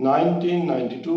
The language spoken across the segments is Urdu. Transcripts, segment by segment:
1992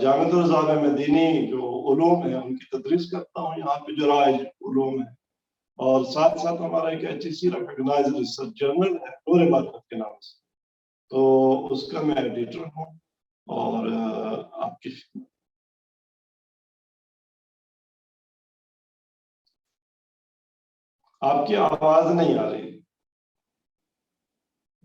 جامعۃ الرضا میں دینی جو علوم ہے ان کی تدریس کرتا ہوں یہاں پہ جو رائج علوم ہے، اور ساتھ ساتھ ہمارا ایک HEC ریکگنائزڈ ریسرچ جرنل ہے نور معرفت کے نام سے، تو اس کا میں ایڈیٹر ہوں اور آپ کی آواز نہیں آ رہی۔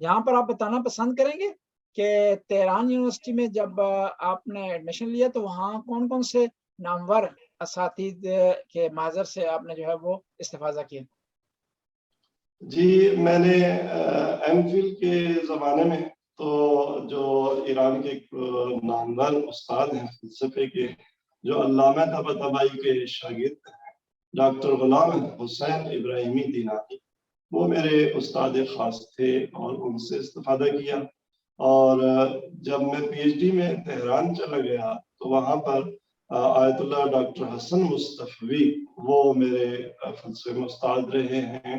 یہاں پر آپ بتانا پسند کریں گے کہ تہران یونیورسٹی میں جب آپ نے ایڈمیشن لیا تو وہاں کون کون سے نامور اساتید کے معذر سے آپ نے جو ہے وہ استفادہ کیا؟ جی میں نے MPhil کے زمانے میں تو جو ایران کے نامور استاد ہیں فلسفے کے، جو علامہ طباطبائی کے شاگرد ہیں، ڈاکٹر غلام حسین ابراہیمی دینانی، وہ میرے استاد خاص تھے اور ان سے استفادہ کیا۔ اور جب میں PhD میں تہران چلا گیا تو وہاں پر آیت اللہ ڈاکٹر حسن مصطفی وہ میرے فلسفے میں استاد رہے ہیں۔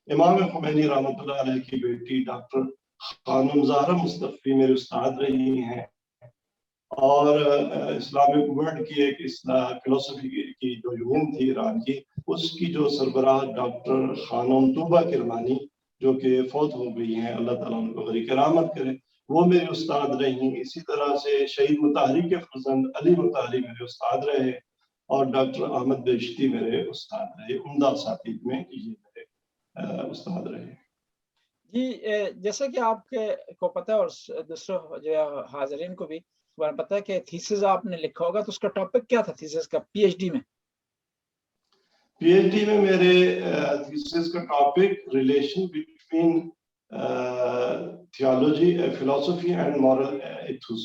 امام خمینی رحمۃ اللہ علیہ کی بیٹی ڈاکٹر خانم زہرا مصطفی میرے استاد رہی ہیں، اور اسلامک ورلڈ کی ایک فلسفی کی جو یونین تھی ایران کی، اس کی جو سربراہ ڈاکٹر خانم طوبہ کرمانی جو کہ فوت ہو گئی ہیں، اللہ تعالیٰ ان کو بری کرامت کرے، وہ میرے استاد رہی۔ اسی طرح سے شہید مطہری کے فرزند علی مطہری میرے استاد رہے، اور ڈاکٹر احمد بہشتی میرے استاد رہے۔ عمدہ اساتید میں یہ میرے استاد رہے۔ جی جیسا کہ آپ کو پتہ ہے اور دوسروں جو حاضرین کو بھی پتہ ہے کہ تھیسس آپ نے لکھا ہوگا، تو اس کا ٹاپک کیا تھا تھیسس کا PhD میں؟ PhD میں میرے تھیسس کا ٹاپک ریلیشن بٹوین تھیولوجی فلسفی and moral ethos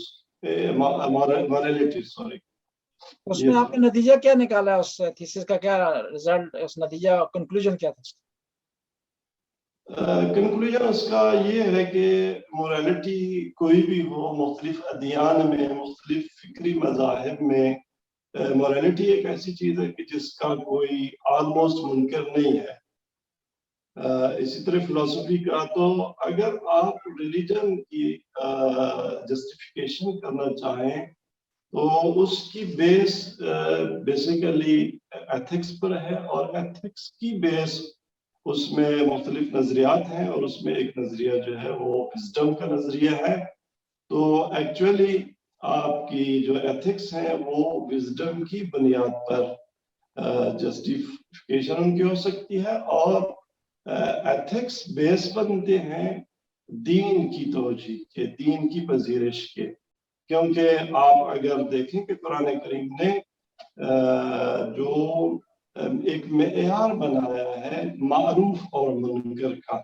morality sorry. اس میں آپ نے نتیجہ کیا نکالا ہے؟ اس تھیسس کا کیا رزلٹ، اس نتیجہ کنکلوژن کیا تھا؟ کنکلوژن اس کا یہ ہے کہ مورالٹی کوئی بھی ہو، مختلف ادیان میں، مختلف فکری مذاہب میں، مورالٹی ایک ایسی چیز ہے کہ جس کا کوئی آلموسٹ منکر نہیں ہے۔ اسی طرح فلسفی کا تو اگر آپ ریلیجن کی جسٹیفیکیشن کرنا چاہیں تو اس کی بیس بیسیکلی ایتھکس پر ہے، اور ایتھکس کی بیس اس میں مختلف نظریات ہیں، اور اس میں ایک نظریہ جو ہے وہ وزڈم کا نظریہ ہے۔ تو ایکچولی آپ کی جو ایتھکس ہیں وہ وزڈم کی بنیاد پر جسٹیفیکیشن ان کی ہو سکتی ہے، اور ایتھکس بیس بنتے ہیں دین کی توجہ کے، دین کی پذیرش کے، کیونکہ آپ اگر دیکھیں کہ قرآن کریم نے جو ایک معیار بنایا ہے معروف اور منکر کا،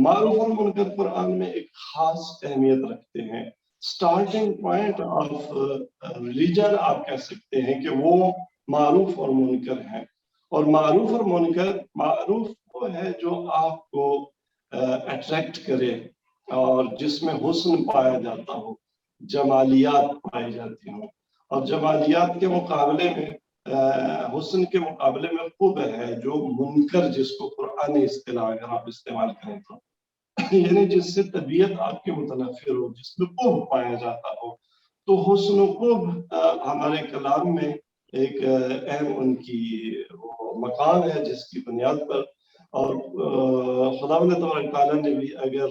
معروف اور منکر قرآن میں ایک خاص اہمیت رکھتے ہیں۔ سٹارٹنگ پوائنٹ آف ریلیجن آپ کہہ سکتے ہیں کہ وہ معروف اور منکر ہیں، اور معروف اور منکر، معروف وہ ہے جو آپ کو اٹریکٹ کرے اور جس میں حسن پایا جاتا ہو، جمالیات پائی جاتی ہوں، اور جمالیات کے مقابلے میں حسن کے مقابلے میں خوب ہے جو منکر، جس کو قرآنی اصطلاح اگر آپ استعمال کریں تو یعنی جس سے طبیعت آپ کے متنفر ہو، جس میں خوب پایا جاتا ہو۔ تو حسن و خوب ہمارے کلام میں ایک اہم ان کی مقام ہے جس کی بنیاد پر، اور خداوند تبارک تعالیٰ نے بھی اگر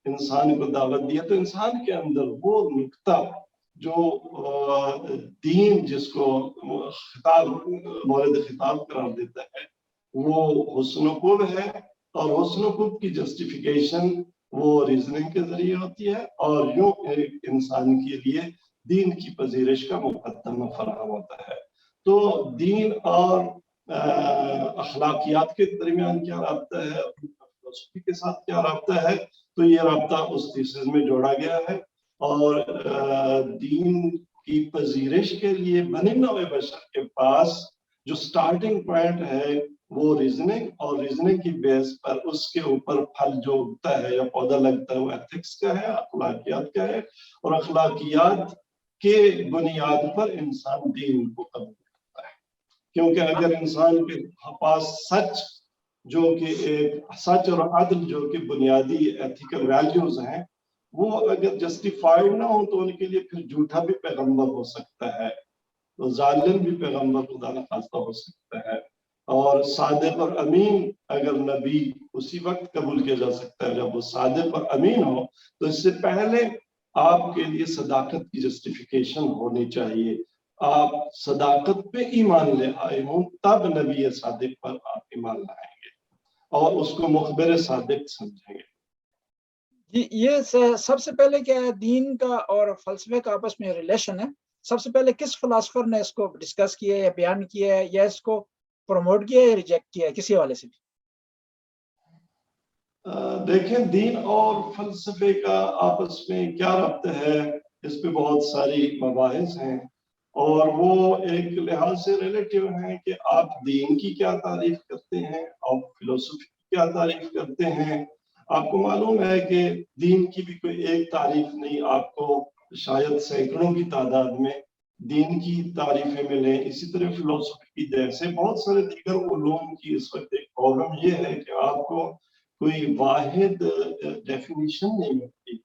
انسان کو دعوت دیا تو انسان کے اندر وہ نقطہ جو دین جس کو خطاب مورد خطاب قرار دیتا ہے وہ حسن و خوب ہے، اور حسن و خوب کی جسٹیفیکیشن وہ ریزننگ کے ذریعے ہوتی ہے، اور یوں ایک انسان کے لیے دین کی پذیرش کا مقدمہ فراہم ہوتا ہے۔ تو دین اور اخلاقیات کے درمیان کیا رابطہ ہے، فلسفی کے ساتھ کیا رابطہ ہے، تو یہ رابطہ اس تھیسس میں جوڑا گیا ہے، اور دین کی پذیرش کے لیے بنی نوع بشر کے پاس جو سٹارٹنگ پوائنٹ ہے وہ ریزننگ، اور ریزننگ کی بیس پر اس کے اوپر پھل جو اگتا ہے یا پودا لگتا ہے وہ ایتھکس کا ہے، اخلاقیات کا ہے، اور اخلاقیات کے بنیاد پر انسان دین کو قبول کرتا ہے۔ کیونکہ اگر انسان کے پاس سچ جو کہ ایک سچ اور عدل جو کہ بنیادی ایتھیکل ویلیوز ہیں، وہ اگر جسٹیفائڈ نہ ہو تو ان کے لیے پھر جھوٹا بھی پیغمبر ہو سکتا ہے، تو ظالم بھی پیغمبر خدا نخواستہ ہو سکتا ہے، اور صادق اور امین اگر نبی اسی وقت قبول کیا جا سکتا ہے جب وہ صادق اور امین ہو، تو اس سے پہلے آپ کے لیے صداقت کی جسٹیفیکیشن ہونی چاہیے، آپ صداقت پہ ایمان لے آئے ہوں تب نبی صادق پر آپ ایمان لائیں گے اور اس کو مخبر صادق سمجھیں گے۔ جی یہ سب سے پہلے کیا ہے دین کا اور فلسفے کا آپس میں ریلیشن ہے، سب سے پہلے کس فلاسفر نے اس کو ڈسکس کیا ہے یا بیان کیا ہے یا اس کو پروموٹ کیا ہے یا ریجیکٹ کیا ہے، کسی حوالے سے بھی؟ دیکھیں دین اور فلسفے کا آپس میں کیا ربط ہے، اس پہ بہت ساری مباحث ہیں اور وہ ایک لحاظ سے ریلیٹیو ہیں کہ آپ دین کی کیا تعریف کرتے ہیں، آپ فلسفی کی کیا تعریف کرتے ہیں۔ آپ کو معلوم ہے کہ دین کی بھی کوئی ایک تعریف نہیں، آپ کو شاید سینکڑوں کی تعداد میں دین کی تعریفیں ملیں، اسی طرح فلسفی کی جیسے بہت سارے دیگر علوم کی اس وقت ایک پرابلم یہ ہے کہ آپ کو کوئی واحد ڈیفینیشن نہیں ملتی۔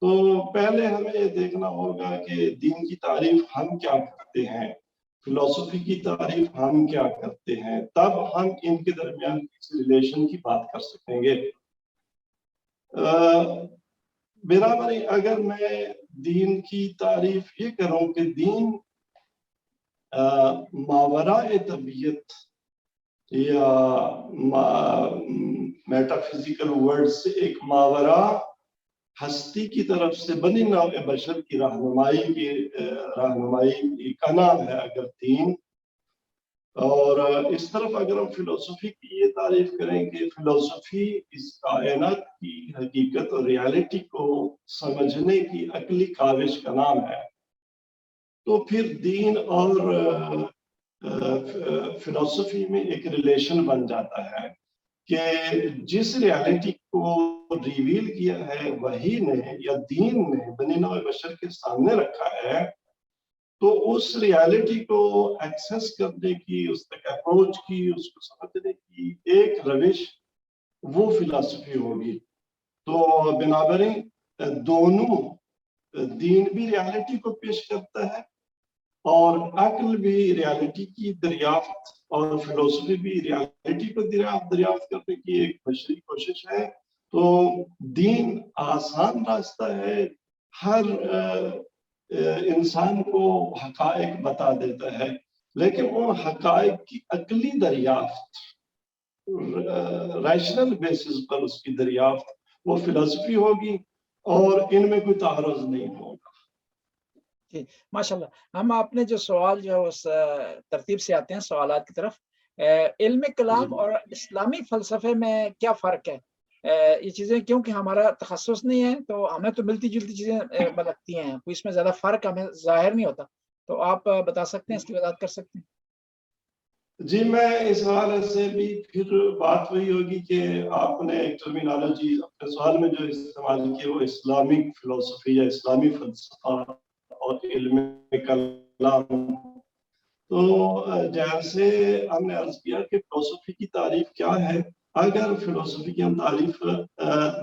تو پہلے ہمیں یہ دیکھنا ہوگا کہ دین کی تعریف ہم کیا کرتے ہیں، فلسفی کی تعریف ہم کیا کرتے ہیں، تب ہم ان کے درمیان کسی ریلیشن کی بات کر سکیں گے۔ برابر اگر میں دین کی تعریف یہ کروں کہ دین ماوراء طبیعت یا میٹا فزیکل ورڈ سے ایک ماورا ہستی کی طرف سے بنی نوع بشر کی رہنمائی کا نام ہے اگر دین، اور اس طرف اگر ہم فلسفی کی یہ تعریف کریں کہ فلسفی اس کائنات کی حقیقت اور ریالٹی کو سمجھنے کی عقلی کاوش کا نام ہے، تو پھر دین اور فلسفی میں ایک ریلیشن بن جاتا ہے کہ جس ریالٹی کو ریویل کیا ہے وحی نے یا دین نے بنی نوع بشر کے سامنے رکھا ہے، تو اس ریالٹی کو ایکسس کرنے کی، اس تک اپروچ کی، اس کو سمجھنے کی ایک روش وہ فلسفی ہوگی۔ تو بنابراین دونوں دین بھی ریالٹی کو پیش کرتا ہے اور عقل بھی ریالٹی کی دریافت اور فلسفی بھی ریالٹی کو دریافت کرنے کی ایک بشری کوشش ہے۔ تو دین آسان راستہ ہے، ہر انسان کو حقائق بتا دیتا ہے، لیکن وہ حقائق کی عقلی دریافت ریشنل بیسس پر اس کی دریافت وہ فلسفی ہوگی اور ان میں کوئی تعارض نہیں ہوگا۔ جی ماشاءاللہ، ہم آپ نے جو سوال جو اس ترتیب سے آتے ہیں سوالات کی طرف، علم کلام اور اسلامی فلسفے میں کیا فرق ہے؟ یہ چیزیں کیونکہ ہمارا تخصص نہیں ہے تو ہمیں تو ملتی جلتی چیزیں لگتی ہیں، کوئی اس میں زیادہ فرق ہمیں ظاہر نہیں ہوتا، تو آپ بتا سکتے ہیں، اس کی وضاحت کر سکتے ہیں؟ جی میں اس حوالے سے بھی پھر بات وہی ہوگی کہ آپ نے ایک ٹرمینالوجی اپنے سوال میں جو استعمال کی وہ اسلامک فلسفی یا اسلامی فلسفہ اور علم کلام، تو جیسے ہم نے عرض کیا کہ فلسفی کی تعریف کیا ہے، اگر فلسفی کی ہم تعریف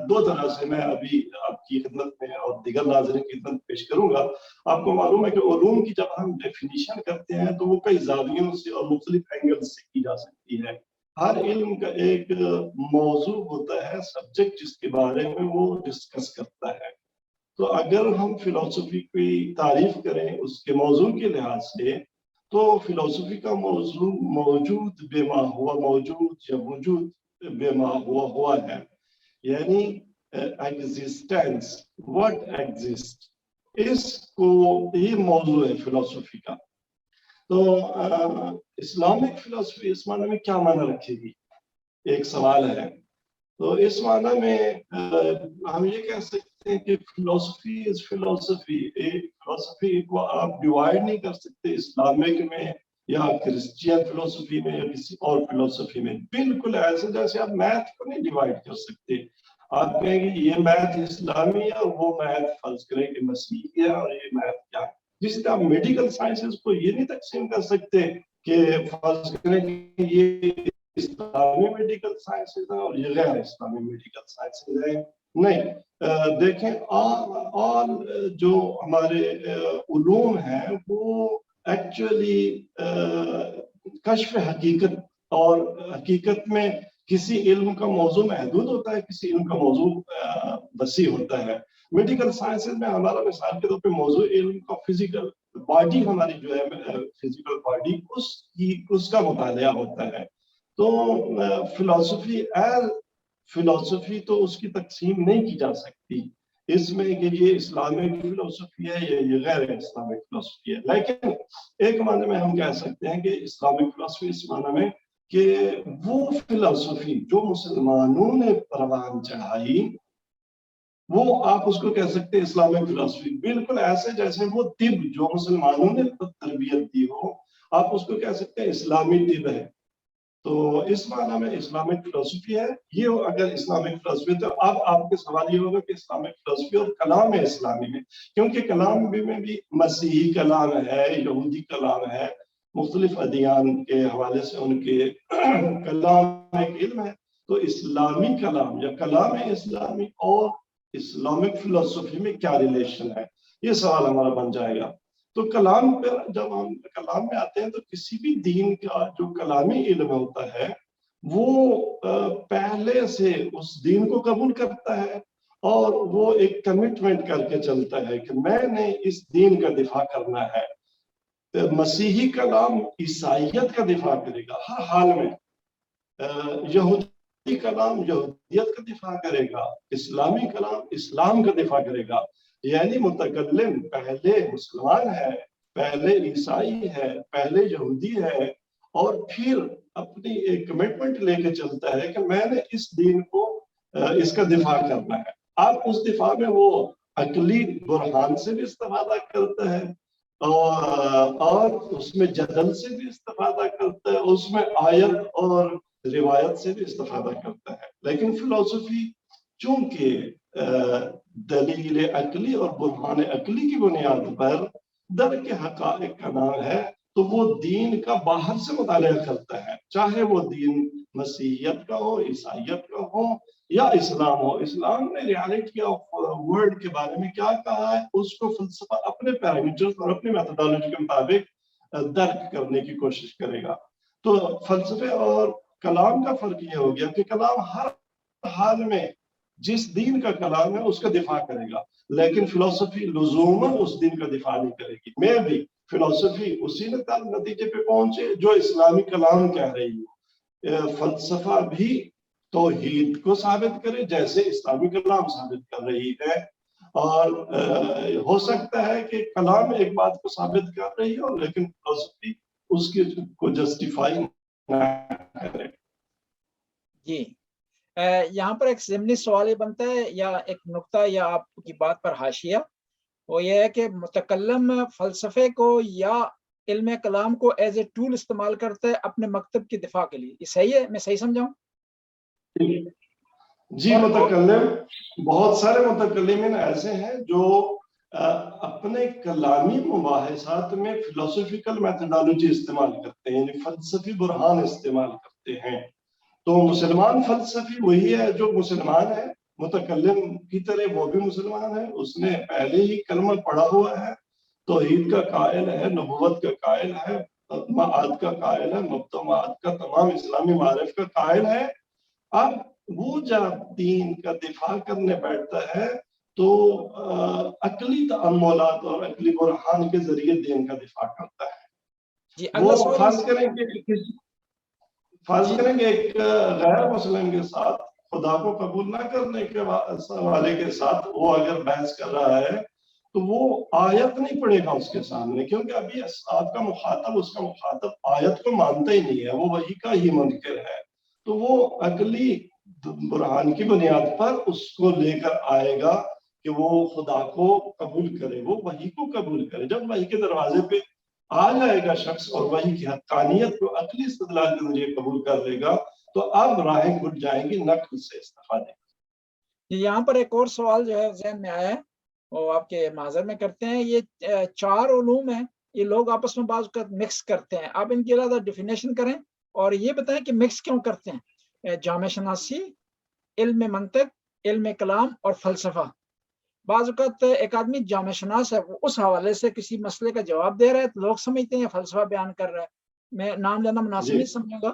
دو طرح سے میں ابھی آپ کی خدمت میں اور دیگر ناظرین کی خدمت پیش کروں گا۔ آپ کو معلوم ہے کہ علوم کی جب ہم ڈیفینیشن کرتے ہیں تو وہ کئی زاویوں سے اور مختلف اینگل سے کی جا سکتی ہے۔ ہر علم کا ایک موضوع ہوتا ہے، سبجیکٹ جس کے بارے میں وہ ڈسکس کرتا ہے۔ تو اگر ہم فلسفی کی تعریف کریں اس کے موضوع کے لحاظ سے، تو فلسفی کا موضوع موجود بے ما ہوا موجود یا وجود بے ما ہوا ہے، یعنی ایگزسٹنس، what exist، اس کو یہ موضوع ہے فلسفی کا۔ تو اسلامک فلسفی اس معنی میں کیا معنی رکھے گی، ایک سوال ہے۔ تو اس معنی میں ہم یہ کہہ سکتے ہیں کہ فلسفی از فلسفی، ایک فلسفی کو آپ ڈیوائڈ نہیں کر سکتے اسلامک میں یا کرسچین فلسفی میں یا کسی اور فلسفی میں، بالکل ایسے جیسے آپ میتھ کو نہیں ڈیوائڈ کر سکتے۔ آپ کہیں گے یہ میتھ اسلامی ہے اور وہ میتھ فرض کریں کہ مسیحی ہے اور یہ میتھ کیا ہے۔ جس طرح آپ میڈیکل سائنسز کو یہ نہیں تقسیم کر سکتے کہ فرض کریں کہ یہ اسلامی میڈیکل سائنسز ہیں اور یہ غیر اسلامی میڈیکل سائنسز ہیں۔ نہیں دیکھیں آل جو ہمارے علوم ہیں وہ ایکچولی کشف حقیقت، اور حقیقت میں کسی علم کا موضوع محدود ہوتا ہے، کسی علم کا موضوع وسیع ہوتا ہے. میڈیکل سائنسز میں ہمارا مثال کے طور پہ موضوع علم کا فزیکل باڈی، ہماری جو ہے فزیکل باڈی، اس کا مطالعہ ہوتا ہے. تو فلسفی تو اس کی تقسیم نہیں کی جا سکتی اس میں کہ یہ اسلامک فلسفی ہے یا یہ غیر اسلامک فلسفی ہے. لیکن ایک معنی میں ہم کہہ سکتے ہیں کہ اسلامک فلسفی اس معنی میں کہ وہ فلسفی جو مسلمانوں نے پروان چڑھائی، وہ آپ اس کو کہہ سکتے ہیں اسلامک فلسفی. بالکل ایسے جیسے وہ طب جو مسلمانوں نے تربیت دی ہو، آپ اس کو کہہ سکتے ہیں اسلامی طب ہے. تو اس معنی میں اسلامک فلسفی ہے یہ. اگر اسلامک فلسفی تو اب آپ کے سوال یہ ہوگا کہ اسلامک فلسفی اور کلام اسلامی میں، کیونکہ کلام میں بھی مسیحی کلام ہے، یہودی کلام ہے، مختلف ادیان کے حوالے سے ان کے کلام ایک علم ہے. تو اسلامی کلام یا کلام اسلامی اور اسلامک فلسفی میں کیا ریلیشن ہے، یہ سوال ہمارا بن جائے گا. تو کلام پر جب ہم کلام میں آتے ہیں تو کسی بھی دین کا جو کلامی علم ہوتا ہے وہ پہلے سے اس دین کو قبول کرتا ہے، اور وہ ایک کمٹمنٹ کر کے چلتا ہے کہ میں نے اس دین کا دفاع کرنا ہے. مسیحی کلام عیسائیت کا دفاع کرے گا ہر حال میں، یہودی کلام یہودیت کا دفاع کرے گا، اسلامی کلام اسلام کا دفاع کرے گا. یعنی متکلم پہلے مسلمان ہے، پہلے عیسائی ہے، پہلے یہودی ہے، اور پھر اپنی ایک کمٹمنٹ لے کے چلتا ہے کہ میں نے اس دین کو اس کا دفاع کرنا ہے. اب اس دفاع میں وہ عقلی برہان سے بھی استفادہ کرتا ہے، اور اس میں جدل سے بھی استفادہ کرتا ہے، اس میں آیت اور روایت سے بھی استفادہ کرتا ہے. لیکن فلسفی چونکہ دلیل عقلی اور برہان عقلی کی بنیاد پر درک حقائق کا نام ہے، تو وہ دین کا باہر سے مطالعہ کرتا ہے، چاہے وہ دین مسیحیت کا ہو، عیسائیت کا ہو یا اسلام ہو. اسلام نے ریالٹی آف ورلڈ کے بارے میں کیا کہا ہے اس کو فلسفہ اپنے پیرامیٹرز اور اپنی میتھڈالوجی کے مطابق درک کرنے کی کوشش کرے گا. تو فلسفے اور کلام کا فرق یہ ہو گیا کہ کلام ہر حال میں جس دین کا کلام ہے اس کا دفاع کرے گا، لیکن فلسفی لزوماً اس دین کا دفاع نہیں کرے گی. میں بھی فلسفی اسی نتیجے پہ پہنچے جو اسلامی کلام کہہ رہی ہوں. فلسفہ بھی توحید کو ثابت کرے جیسے اسلامی کلام ثابت کر رہی ہے، اور ہو سکتا ہے کہ کلام ایک بات کو ثابت کر رہی ہو لیکن فلسفی اس کے کو جسٹیفائی نہ کرے. جی یہاں پر ایک ضمنی سوال یہ بنتا ہے یا ایک نقطہ یا آپ کی بات پر حاشیہ، وہ یہ ہے کہ متکلم فلسفے کو یا علم کلام کو ایز اے ٹول استعمال کرتا ہے اپنے مکتب کی دفاع کے لیے. یہ صحیح ہے؟ میں صحیح سمجھاؤں؟ جی متکلم، بہت سارے متکلمین ایسے ہیں جو اپنے کلامی مباحثات میں فلسفیکل میتھڈالوجی استعمال کرتے ہیں، یعنی فلسفی برہان استعمال کرتے ہیں. تو مسلمان فلسفی وہی ہے جو مسلمان ہے، متکلم کی طرح وہ بھی مسلمان ہے، اس نے پہلے ہی کلمہ پڑھا ہوا ہے، توحید کا قائل ہے، نبوت کا قائل ہے، معاد کا قائل ہے، مبدا معاد کا تمام اسلامی معارف کا قائل ہے. اب وہ جب دین کا دفاع کرنے بیٹھتا ہے تو عقلی تأملات اور عقلی برہان کے ذریعے دین کا دفاع کرتا ہے. جی وہ فرض کریں گے ایک غیر مسلم کے ساتھ خدا کو قبول نہ کرنے کے والے کے ساتھ وہ اگر بحث کر رہا ہے تو وہ آیت نہیں پڑھے گا اس کے سامنے، کیونکہ ابھی آپ کا مخاطب اس کا مخاطب آیت کو مانتا ہی نہیں ہے، وہ وحی کا ہی منکر ہے. تو وہ عقلی برہان کی بنیاد پر اس کو لے کر آئے گا کہ وہ خدا کو قبول کرے، وہ وحی کو قبول کرے. جب وحی کے دروازے پہ آ جائے گا شخص اور وحی کی حقانیت کو عقلی استدلال کے ذریعے قبول کر لے گا تو اب راہیں کھل جائیں گی نقل سے استفادے. یہاں پر ایک اور سوال جو ہے ذہن میں آیا ہے وہ آپ کے معذر میں کرتے ہیں. یہ 4 علوم ہیں، یہ لوگ آپس میں بعض اوقات مکس کرتے ہیں، آپ ان کی زیادہ ڈیفینیشن کریں اور یہ بتائیں کہ مکس کیوں کرتے ہیں. جامع شناسی، علم منطق، علم کلام اور فلسفہ. بعض اوقات ایک آدمی جامع شناس ہے، وہ اس حوالے سے کسی مسئلے کا جواب دے رہا ہے تو لوگ سمجھتے ہیں فلسفہ بیان کر رہا ہے. میں نام لینا مناسب جی نہیں سمجھوں گا.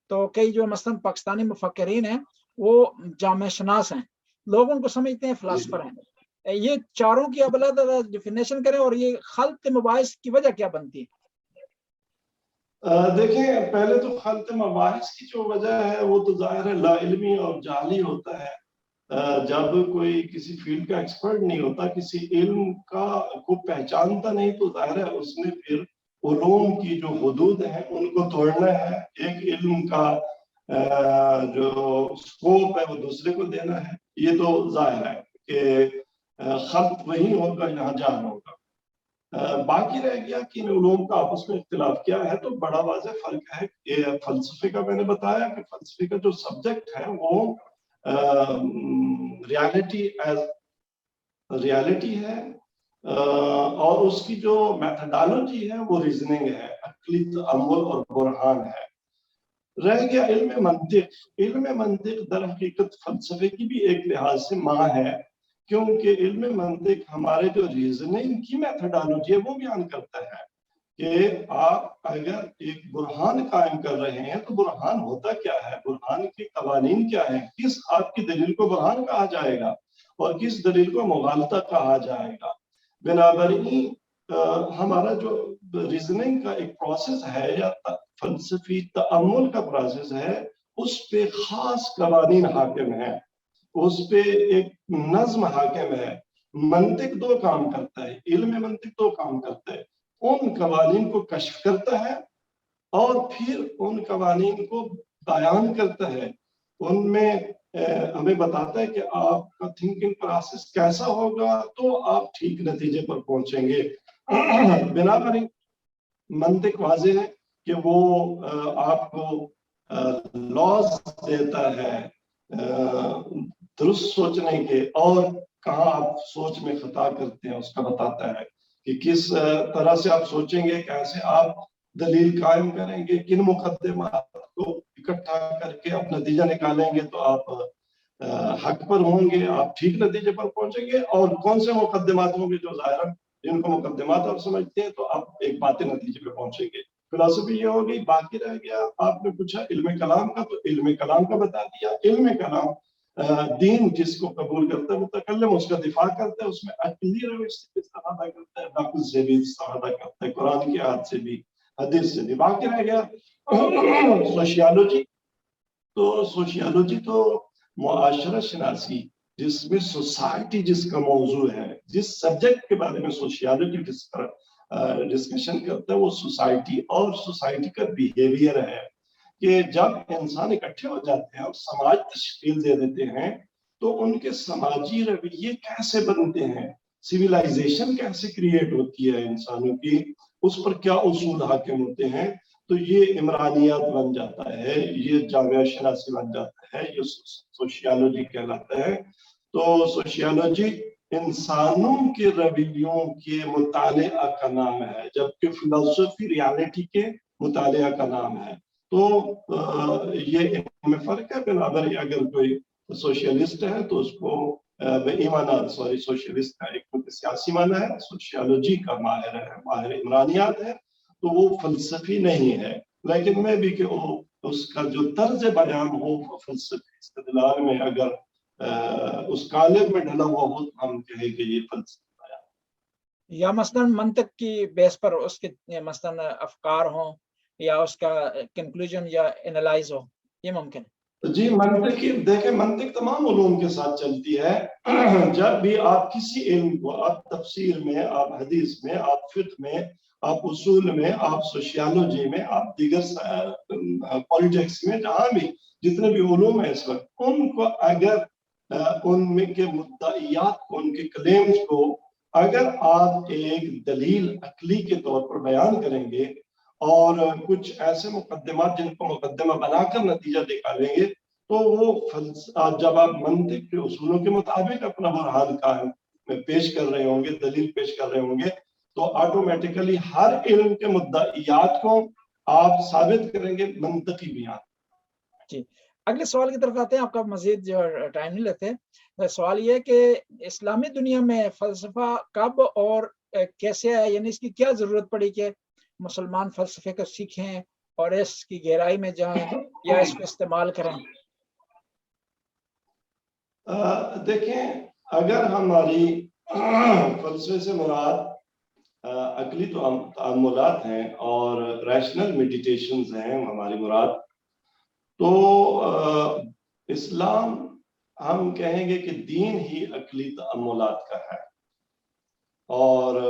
تو کئی جو مثلاً پاکستانی مفکرین ہیں وہ جامع شناس ہیں، لوگ ان کو سمجھتے ہیں جی فلاسفر ہیں. یہ چاروں کی اب علیحدہ ڈیفینیشن کریں، اور یہ خلط مباحث کی وجہ کیا بنتی ہے؟ دیکھیں، پہلے تو خلط مباحث کی جو وجہ ہے وہ تو ظاہر ہے لا علمی اور جہلی ہوتا ہے. جب کوئی کسی فیلڈ کا ایکسپرٹ نہیں ہوتا، کسی علم کو پہچانتا نہیں، تو ظاہر ہے اس نے پھر علوم کی جو حدود ہیں ان کو توڑنا ہے. ایک علم کا جو سکوپ ہے وہ دوسرے کو دینا ہے. یہ تو ظاہر ہے کہ خلط وہی ہوگا جہاں جہل ہوگا. باقی رہ گیا کہ ان علوم کا آپس میں اختلاف کیا ہے، تو بڑا واضح فرق ہے. فلسفے کا میں نے بتایا کہ فلسفے کا جو سبجیکٹ ہے وہ ریالٹی ہے، اور اس کی جو میتھڈالوجی ہے وہ ریزننگ ہے، عقلی تأمل اور برہان ہے. رہ گیا علم منطق. علم منطق در حقیقت فلسفے کی بھی ایک لحاظ سے ماں ہے، کیونکہ علم منطق ہمارے جو ریزننگ کی میتھڈالوجی ہے وہ بیان کرتا ہے کہ آپ اگر ایک برہان قائم کر رہے ہیں تو برہان ہوتا کیا ہے، برہان کے قوانین کیا ہیں، کس آپ کی دلیل کو برہان کہا جائے گا اور کس دلیل کو مغالطہ کہا جائے گا. بنابراین ہمارا جو ریزننگ کا ایک پروسیس ہے یا فلسفی تأمل کا پروسیس ہے، اس پہ خاص قوانین حاکم ہیں، اس پہ ایک نظم حاکم ہے. منطق دو کام کرتا ہے، علم منطق دو کام کرتا ہے. ان قوانین کو کشف کرتا ہے اور پھر ان قوانین کو بیان کرتا ہے. ان میں ہمیں بتاتا ہے کہ آپ کا تھنکنگ پروسیس کیسا ہوگا تو آپ ٹھیک نتیجے پر پہنچیں گے. بنابراین منطق واضح ہے کہ وہ آپ کو لاز دیتا ہے درست سوچنے کے، اور کہاں آپ سوچ میں خطا کرتے ہیں اس کا بتاتا ہے کہ کس طرح سے آپ سوچیں گے، کیسے آپ دلیل قائم کریں گے، کن مقدمات کو اکٹھا کر کے آپ نتیجہ نکالیں گے تو آپ حق پر ہوں گے، آپ ٹھیک نتیجے پر پہنچیں گے، اور کون سے مقدمات ہوں گے جو ظاہراً جن کو مقدمات آپ سمجھتے ہیں تو آپ ایک باطن نتیجے پہ پہنچیں گے. فلسفی یہ ہو گئی. باقی رہ گیا آپ نے پوچھا علم کلام کا، تو علم کلام کا بتا دیا. علم کلام دین جس کو قبول کرتا ہے متکلم اس کا دفاع کرتا ہے، اس میں عقلی روش سے استفادہ کرتا ہے، نقل سے بھی استفادہ کرتا ہے، قرآن کی آیت سے بھی، حدیث سے بھی. باقی رہ گیا سوشیالوجی. تو سوشیالوجی تو معاشرہ شناسی، جس میں سوسائٹی جس کا موضوع ہے، جس سبجیکٹ کے بارے میں سوشیالوجی ڈسکشن کرتا ہے وہ سوسائٹی اور سوسائٹی کا بیہیویئر ہے. کہ جب انسان اکٹھے ہو جاتے ہیں اور سماج تشکیل دے دیتے ہیں تو ان کے سماجی رویے کیسے بنتے ہیں، سویلائزیشن کیسے کریٹ ہوتی ہے انسانوں کی، اس پر کیا اصول حاکم ہوتے ہیں. تو یہ عمرانیات بن جاتا ہے، یہ جامعہ شناسی بن جاتا ہے، یہ سوشیالوجی کہلاتا ہے. تو سوشیالوجی انسانوں کے رویوں کے مطالعہ کا نام ہے، جبکہ فلسفی ریالٹی کے مطالعہ کا نام ہے. تو یہ ان میں فرق ہے. بنابراین اگر کوئی سوشیلسٹ ہے تو اس کو سوشیلسٹ کا ایک سیاسی معنی ہے، سوشیالوجی کا ماہر ہے، ماہر عمرانیات ہے، تو وہ فلسفی نہیں ہے. لیکن میں بھی کہ اس کا جو طرز بیان ہو فلسفی استدلال میں اگر اس قالب میں ڈھلا ہوا ہو تو ہم کہیں کہ یہ فلسفہ ہے. یا مثلاً منطق کی بیس پر اس کے مثلاً افکار ہوں یا اس کا کنکلوژن یا انالائز ہو، یہ ممکن ہے. جی منطق کی دیکھیں، منطق تمام علوم کے ساتھ چلتی ہے. جب بھی آپ کسی علم کو، آپ تفسیر میں، آپ حدیث میں، آپ فقہ میں، آپ اصول میں، آپ سوشیالوجی میں، آپ دیگر پالیٹکس میں، جہاں بھی جتنے بھی علوم ہیں اس وقت، ان کو اگر ان میں کے مدعیات کو، ان کے کلیمز کو اگر آپ ایک دلیل عقلی کے طور پر بیان کریں گے اور کچھ ایسے مقدمات جن کو مقدمہ بنا کر نتیجہ نکالیں گے، تو وہ جب آپ منطق کے اصولوں کے مطابق اپنا برہان قائم پیش کر رہے ہوں گے، دلیل پیش کر رہے ہوں گے، تو آٹومیٹیکلی ہر علم کے مدعیات کو آپ ثابت کریں گے منطقی بیان. جی اگلے سوال کی طرف آتے ہیں، آپ کا مزید جو ٹائم نہیں لیتے. سوال یہ ہے کہ اسلامی دنیا میں فلسفہ کب اور کیسے آیا، یعنی اس کی کیا ضرورت پڑی کہ مسلمان فلسفے کو سیکھیں اور اس کی گہرائی میں جائیں یا اس کو استعمال کریں؟ دیکھیں، اگر ہماری فلسفے سے مراد عقلی تأملات ہیں اور ریشنل میڈیٹیشنز ہیں ہماری مراد، تو اسلام ہم کہیں گے کہ دین ہی عقلی تأملات کا ہے، اور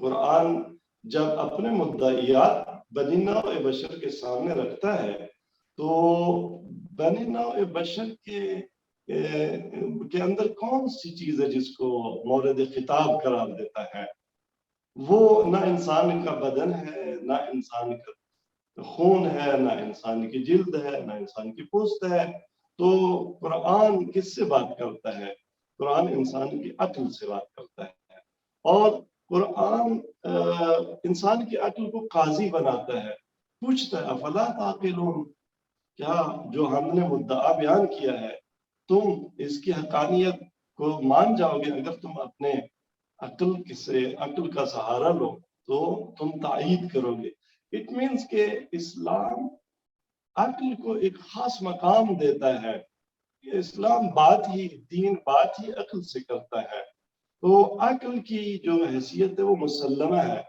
قرآن جب اپنے مدعیات بنی نوع بشر کے سامنے رکھتا ہے تو بنی نوع بشر کے اندر کون سی چیز ہے جس کو مورد خطاب قرار دیتا ہے؟ وہ نہ انسان کا بدن ہے، نہ انسان کا خون ہے، نہ انسان کی جلد ہے، نہ انسان کی پوست ہے۔ تو قرآن کس سے بات کرتا ہے؟ قرآن انسان کی عقل سے بات کرتا ہے، اور قرآن انسان کی عقل کو قاضی بناتا ہے، پوچھتا ہے افلا تعقلون، کیا جو ہم نے مدعا بیان کیا ہے تم اس کی حقانیت کو مان جاؤ گے؟ اگر تم اپنے عقل کا سہارا لو تو تم تائید کرو گے۔ اٹ مینس کہ اسلام عقل کو ایک خاص مقام دیتا ہے۔ اسلام دین بات ہی عقل سے کرتا ہے، تو عقل کی جو حیثیت ہے وہ مسلمہ ہے،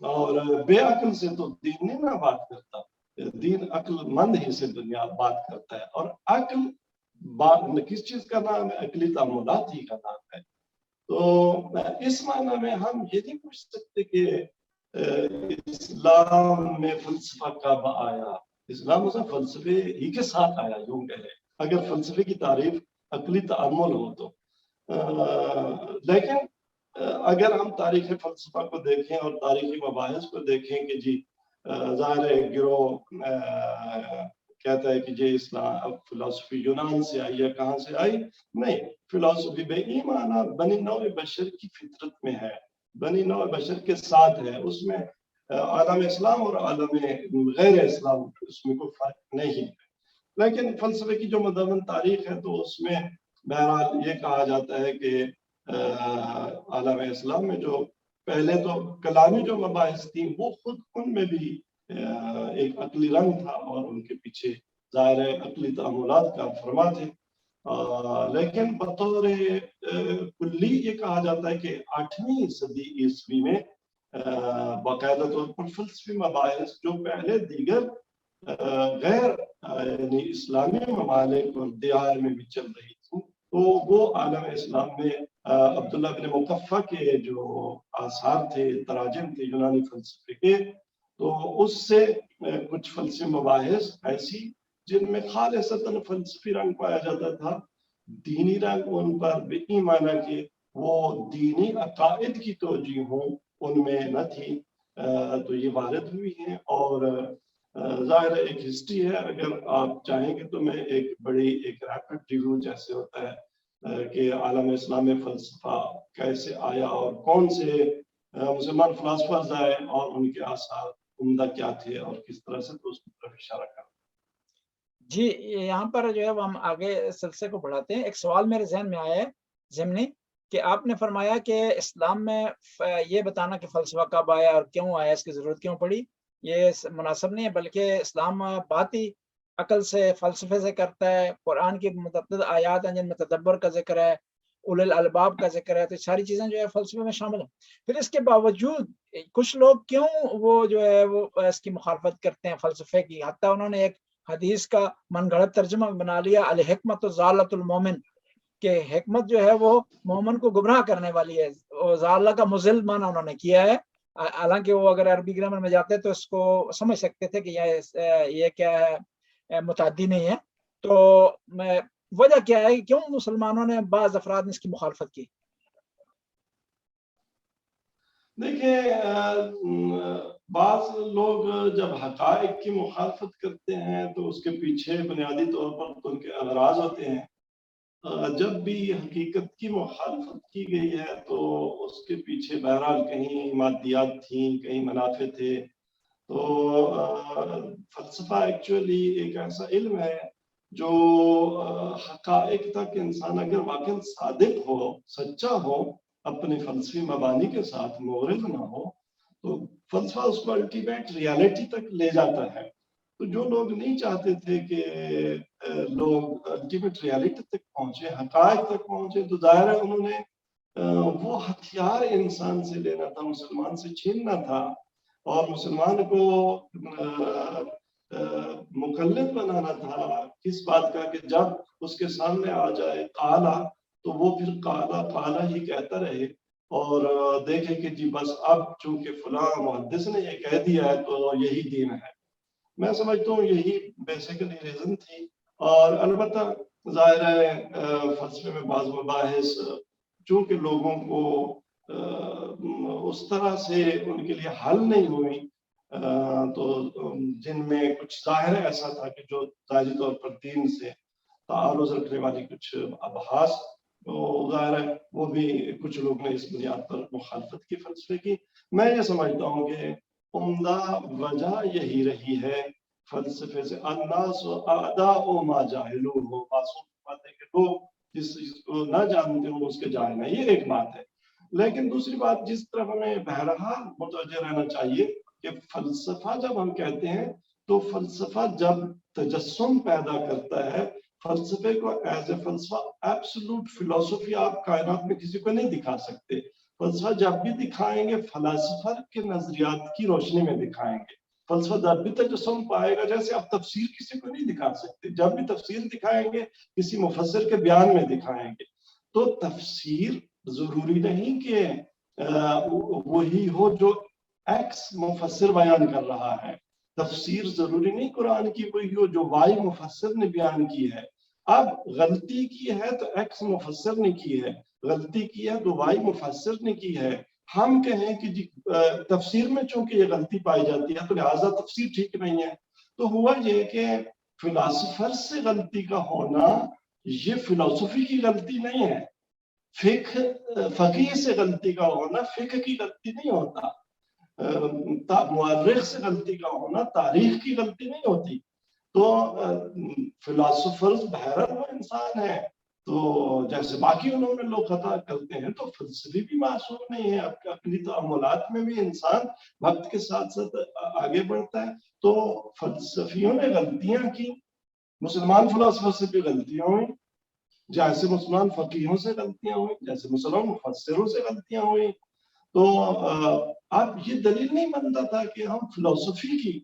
اور بے عقل سے تو دین نہیں نہ بات کرتا، دین عقل مند ہی سے دنیا بات کرتا ہے، اور عقل کس چیز کا نام ہے؟ عقلی تأملات ہی کا نام ہے۔ تو اس معنی میں ہم یہ نہیں پوچھ سکتے کہ اسلام میں فلسفہ کب آیا۔ اسلام اسے فلسفے ہی کے ساتھ آیا، یوں کہے اگر فلسفے کی تعریف عقلی تأمل ہو تو۔ لیکن اگر ہم تاریخ فلسفہ کو دیکھیں اور تاریخی مباحث کو دیکھیں کہ جی ظاہر گروہ کہتا ہے کہ جی اسلام فلسفی یونان سے آئی یا کہاں سے آئی؟ نہیں، فلسفی بے ایمانہ بنی نوع بشر کی فطرت میں ہے، بنی نوع بشر کے ساتھ ہے، اس میں عالم اسلام اور عالم غیر اسلام اس میں کوئی فرق نہیں ہے۔ لیکن فلسفے کی جو مدون تاریخ ہے تو اس میں بہرحال یہ کہا جاتا ہے کہ عالم اسلام میں جو پہلے تو کلامی جو مباحث تھیں وہ خود ان میں بھی ایک عقلی رنگ تھا، اور ان کے پیچھے ظاہر عقلی تأملات کا فرما تھے۔ لیکن بطور کلی یہ کہا جاتا ہے کہ 8ویں صدی عیسوی میں باقاعدہ طور پر فلسفی مباحث جو پہلے دیگر غیر یعنی اسلامی ممالک اور دیار میں بھی چل رہی تھی، تو وہ عالم اسلام میں عبداللہ بن مقفع کے جو آثار تھے، تراجم تھے یونانی فلسفے کے، تو اس سے کچھ فلسفی مباحث ایسی جن میں خالصتاً فلسفی رنگ پایا جاتا تھا، دینی رنگ ان پر بے ایمانہ کہ وہ دینی عقائد کی توجیہ ہوں ان میں نہ تھی، تو یہ وارد ہوئی ہیں۔ اور ظاہر ایک ہسٹری ہے، اگر آپ چاہیں گے تو میں ایک ریپڈ ریویو جیسے ہوتا ہے کہ عالم اسلام میں فلسفہ کیسے آیا اور کون سے مسلمان فلاسفرز آئے اور ان کے آثار عمدہ کیا تھے اور کس طرح سے، تو اس کی طرف اشارہ کریں۔ جی، یہاں پر جو ہے وہ ہم آگے سلسلے کو بڑھاتے ہیں۔ ایک سوال میرے ذہن میں آیا ہے ضمنی کہ آپ نے فرمایا کہ اسلام میں یہ بتانا کہ فلسفہ کب آیا اور کیوں آیا، اس کی ضرورت کیوں پڑی، یہ مناسب نہیں ہے، بلکہ اسلام بات ہی عقل سے فلسفے سے کرتا ہے۔ قرآن کی متعدد آیات ہیں جن میں تدبر کا ذکر ہے، اولو الالباب کا ذکر ہے، تو ساری چیزیں جو ہے فلسفے میں شامل ہیں۔ پھر اس کے باوجود کچھ لوگ کیوں وہ جو ہے وہ اس کی مخالفت کرتے ہیں فلسفے کی، حتیٰ انہوں نے ایک حدیث کا من گھڑت ترجمہ بنا لیا الحکمت ضالۃ المومن، کہ حکمت جو ہے وہ مومن کو گمراہ کرنے والی ہے، اور ضالہ کا مضل معنی انہوں نے کیا ہے۔ حالانکہ وہ اگر عربی گرامر میں جاتے تو اس کو سمجھ سکتے تھے کہ یہ کیا ہے، متعدی نہیں ہے۔ تو وجہ کیا ہے، کیوں مسلمانوں نے بعض افراد نے اس کی مخالفت کی؟ دیکھیں، بعض لوگ جب حقائق کی مخالفت کرتے ہیں تو اس کے پیچھے بنیادی طور پر ان کے اغراض ہوتے ہیں۔ جب بھی حقیقت کی مخالفت کی گئی ہے تو اس کے پیچھے بہرحال کہیں مادیات تھیں، کہیں منافع تھے۔ تو فلسفہ ایکچولی ایک ایسا علم ہے جو حقائق تک انسان اگر واقعی صادق ہو، سچا ہو، اپنے فلسفی مبانی کے ساتھ مغرض نہ ہو، تو فلسفہ اس کو الٹیمیٹ ریالٹی تک لے جاتا ہے. تو جو لوگ نہیں چاہتے تھے کہ لوگ الٹیمیٹ ریالٹی تک پہنچے، حقائق تک پہنچے، تو ظاہر ہے انہوں نے وہ ہتھیار انسان سے لینا تھا، مسلمان سے چھیننا تھا، اور مسلمان کو مقلد بنانا تھا کس بات کا کہ جب اس کے سامنے آ جائے قالا تو وہ پھر قالا قالا ہی کہتا رہے، اور دیکھے کہ جی بس اب چونکہ فلاں محدث نے یہ کہہ دیا ہے تو یہی دین ہے. میں سمجھتا ہوں یہی بیسیکلی ریزن تھی. اور البتہ ظاہر ہے فلسفے میں بعض مباحث چونکہ لوگوں کو اس طرح سے ان کے لیے حل نہیں ہوئی، تو جن میں کچھ ظاہر ایسا تھا کہ جو ظاہری طور پر دین سے تعارض رکھنے والی کچھ ابحاث، تو ظاہر ہے وہ بھی کچھ لوگ نے اس بنیاد پر مخالفت کی فلسفے کی. میں یہ سمجھتا ہوں کہ عمدہ وجہ یہی رہی ہے فلسفے سے، الناس اعداء ما جاہلوہ، معصوم بات ہے کہ لوگ جس چیز کو نہ جانتے ہوں اس کے جاہل ہیں، یہ ایک بات ہے. لیکن دوسری بات جس طرف ہمیں بہرحال متوجہ رہنا چاہیے کہ فلسفہ جب ہم کہتے ہیں تو فلسفہ جب تجسم پیدا کرتا ہے، فلسفے کو ایز اے فلسفہ ایبسولوٹ فلسفی آپ کائنات میں کسی کو نہیں دکھا سکتے. فلسفہ جب بھی دکھائیں گے فلاسفر کے نظریات کی روشنی میں دکھائیں گے. فلسفہ جب بھی تجسم پائے گا، جیسے آپ تفسیر کسی کو نہیں دکھا سکتے، جب بھی تفسیر دکھائیں گے کسی مفسر کے بیان میں دکھائیں گے. تو تفسیر ضروری نہیں کہ وہی ہو جو ایکس مفسر بیان کر رہا ہے. تفسیر ضروری نہیں قرآن کی وہی ہو جو وائی مفسر نے بیان کی ہے. اب غلطی کی ہے تو ایکس مفسر نے کی ہے، غلطی کی ہے تو وائی مفسر نے کی ہے. ہم کہیں کہ جی تفسیر میں چونکہ یہ غلطی پائی جاتی ہے تو لہٰذا تفسیر ٹھیک نہیں ہے. تو ہوا یہ کہ فلاسفر سے غلطی کا ہونا یہ فلسفی کی غلطی نہیں ہے. فقیہ سے غلطی کا ہونا فقہ کی غلطی نہیں ہوتا. مورخ سے غلطی کا ہونا تاریخ کی غلطی نہیں ہوتی. تو فلاسفرز بہرحال وہ انسان ہے، تو جیسے باقی انہوں میں لوگ خطا کرتے ہیں تو فلسفی بھی معصوم نہیں ہے. اپنی تعاملات میں بھی انسان وقت کے ساتھ ساتھ آگے بڑھتا ہے. تو فلسفیوں نے غلطیاں کی، مسلمان فلاسفر سے بھی غلطیاں ہوئی، جیسے مسلمان فقیہوں سے غلطیاں ہوئی، جیسے مسلمان مفسروں سے غلطیاں ہوئی. تو اب یہ دلیل نہیں بنتا تھا کہ ہم فلسفی کی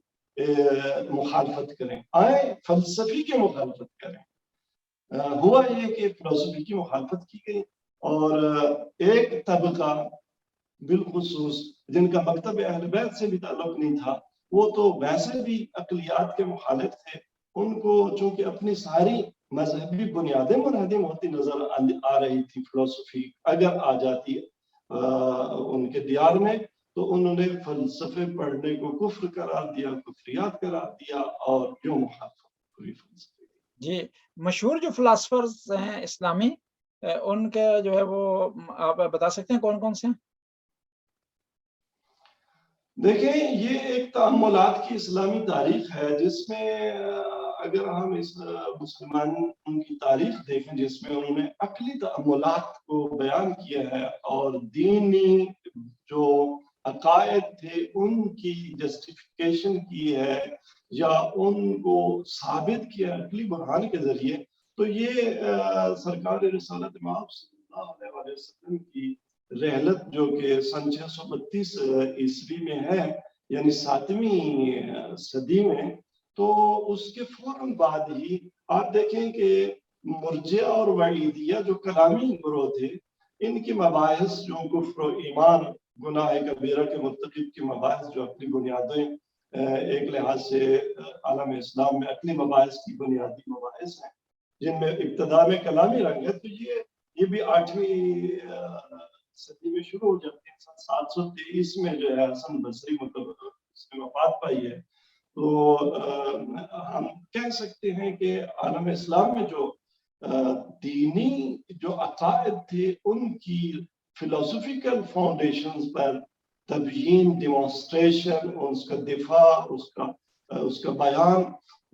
مخالفت کریں، آئے فلسفی کی مخالفت کریں. ہوا یہ کہ فلسفی کی مخالفت کی گئی، اور ایک طبقہ بالخصوص جن کا مکتب اہل بیت سے بھی تعلق نہیں تھا، وہ تو ویسے بھی عقلیات کے مخالف تھے. ان کو چونکہ اپنی ساری مذہبی بنیادیں منہدم ہوتی نظر آ رہی تھی، فلسفی اگر آ جاتی ان کے دیار میں تو انہوں نے فلسفے پڑھنے کو کفر قرار دیا، کفریات قرار دیا، اور یوں مخالفت پوری فلسفے. جی مشہور جو فلاسفرز ہیں اسلامی، ان کے جو ہے وہ آپ بتا سکتے ہیں کون کون سے ہیں؟ دیکھیں یہ ایک تأملات کی اسلامی تاریخ ہے جس میں اگر ہم اس مسلمان ان کی تاریخ دیکھیں جس میں انہوں نے عقلی تأملات کو بیان کیا ہے اور دینی جو عقائد تھے ان کی جسٹیفیکیشن کی ہے یا ان کو ثابت کیا عقلی برہان کے ذریعے، تو یہ سرکار رسالت مآب صلی اللہ علیہ وسلم کی رحلت جو کہ سن 632 عیسوی میں ہے، یعنی 7ویں صدی میں، تو اس کے فوراً بعد ہی آپ دیکھیں کہ مرجئہ اور وعیدیہ جو کلامی گروہ تھے، ان کی مباحث جو کفر و ایمان، گناہ کبیرہ کے مرتکب کی مباحث جو اپنی بنیادیں ایک لحاظ سے عالم اسلام میں اپنی مباحث کی بنیادی مباحث ہیں جن میں ابتدا میں کلامی رنگ ہے. تو یہ بھی 8ویں صدی میں شروع ہو جاتی ہے. 723 میں جو ہے حسن بصری اس نے وفات پائی ہے. تو ہم کہہ سکتے ہیں کہ عالم اسلام میں جو دینی جو عقائد تھے ان کی فلسفیکل فاؤنڈیشنز پر تبیین، ڈیمونسٹریشن، اس کا دفاع، اس کا بیان،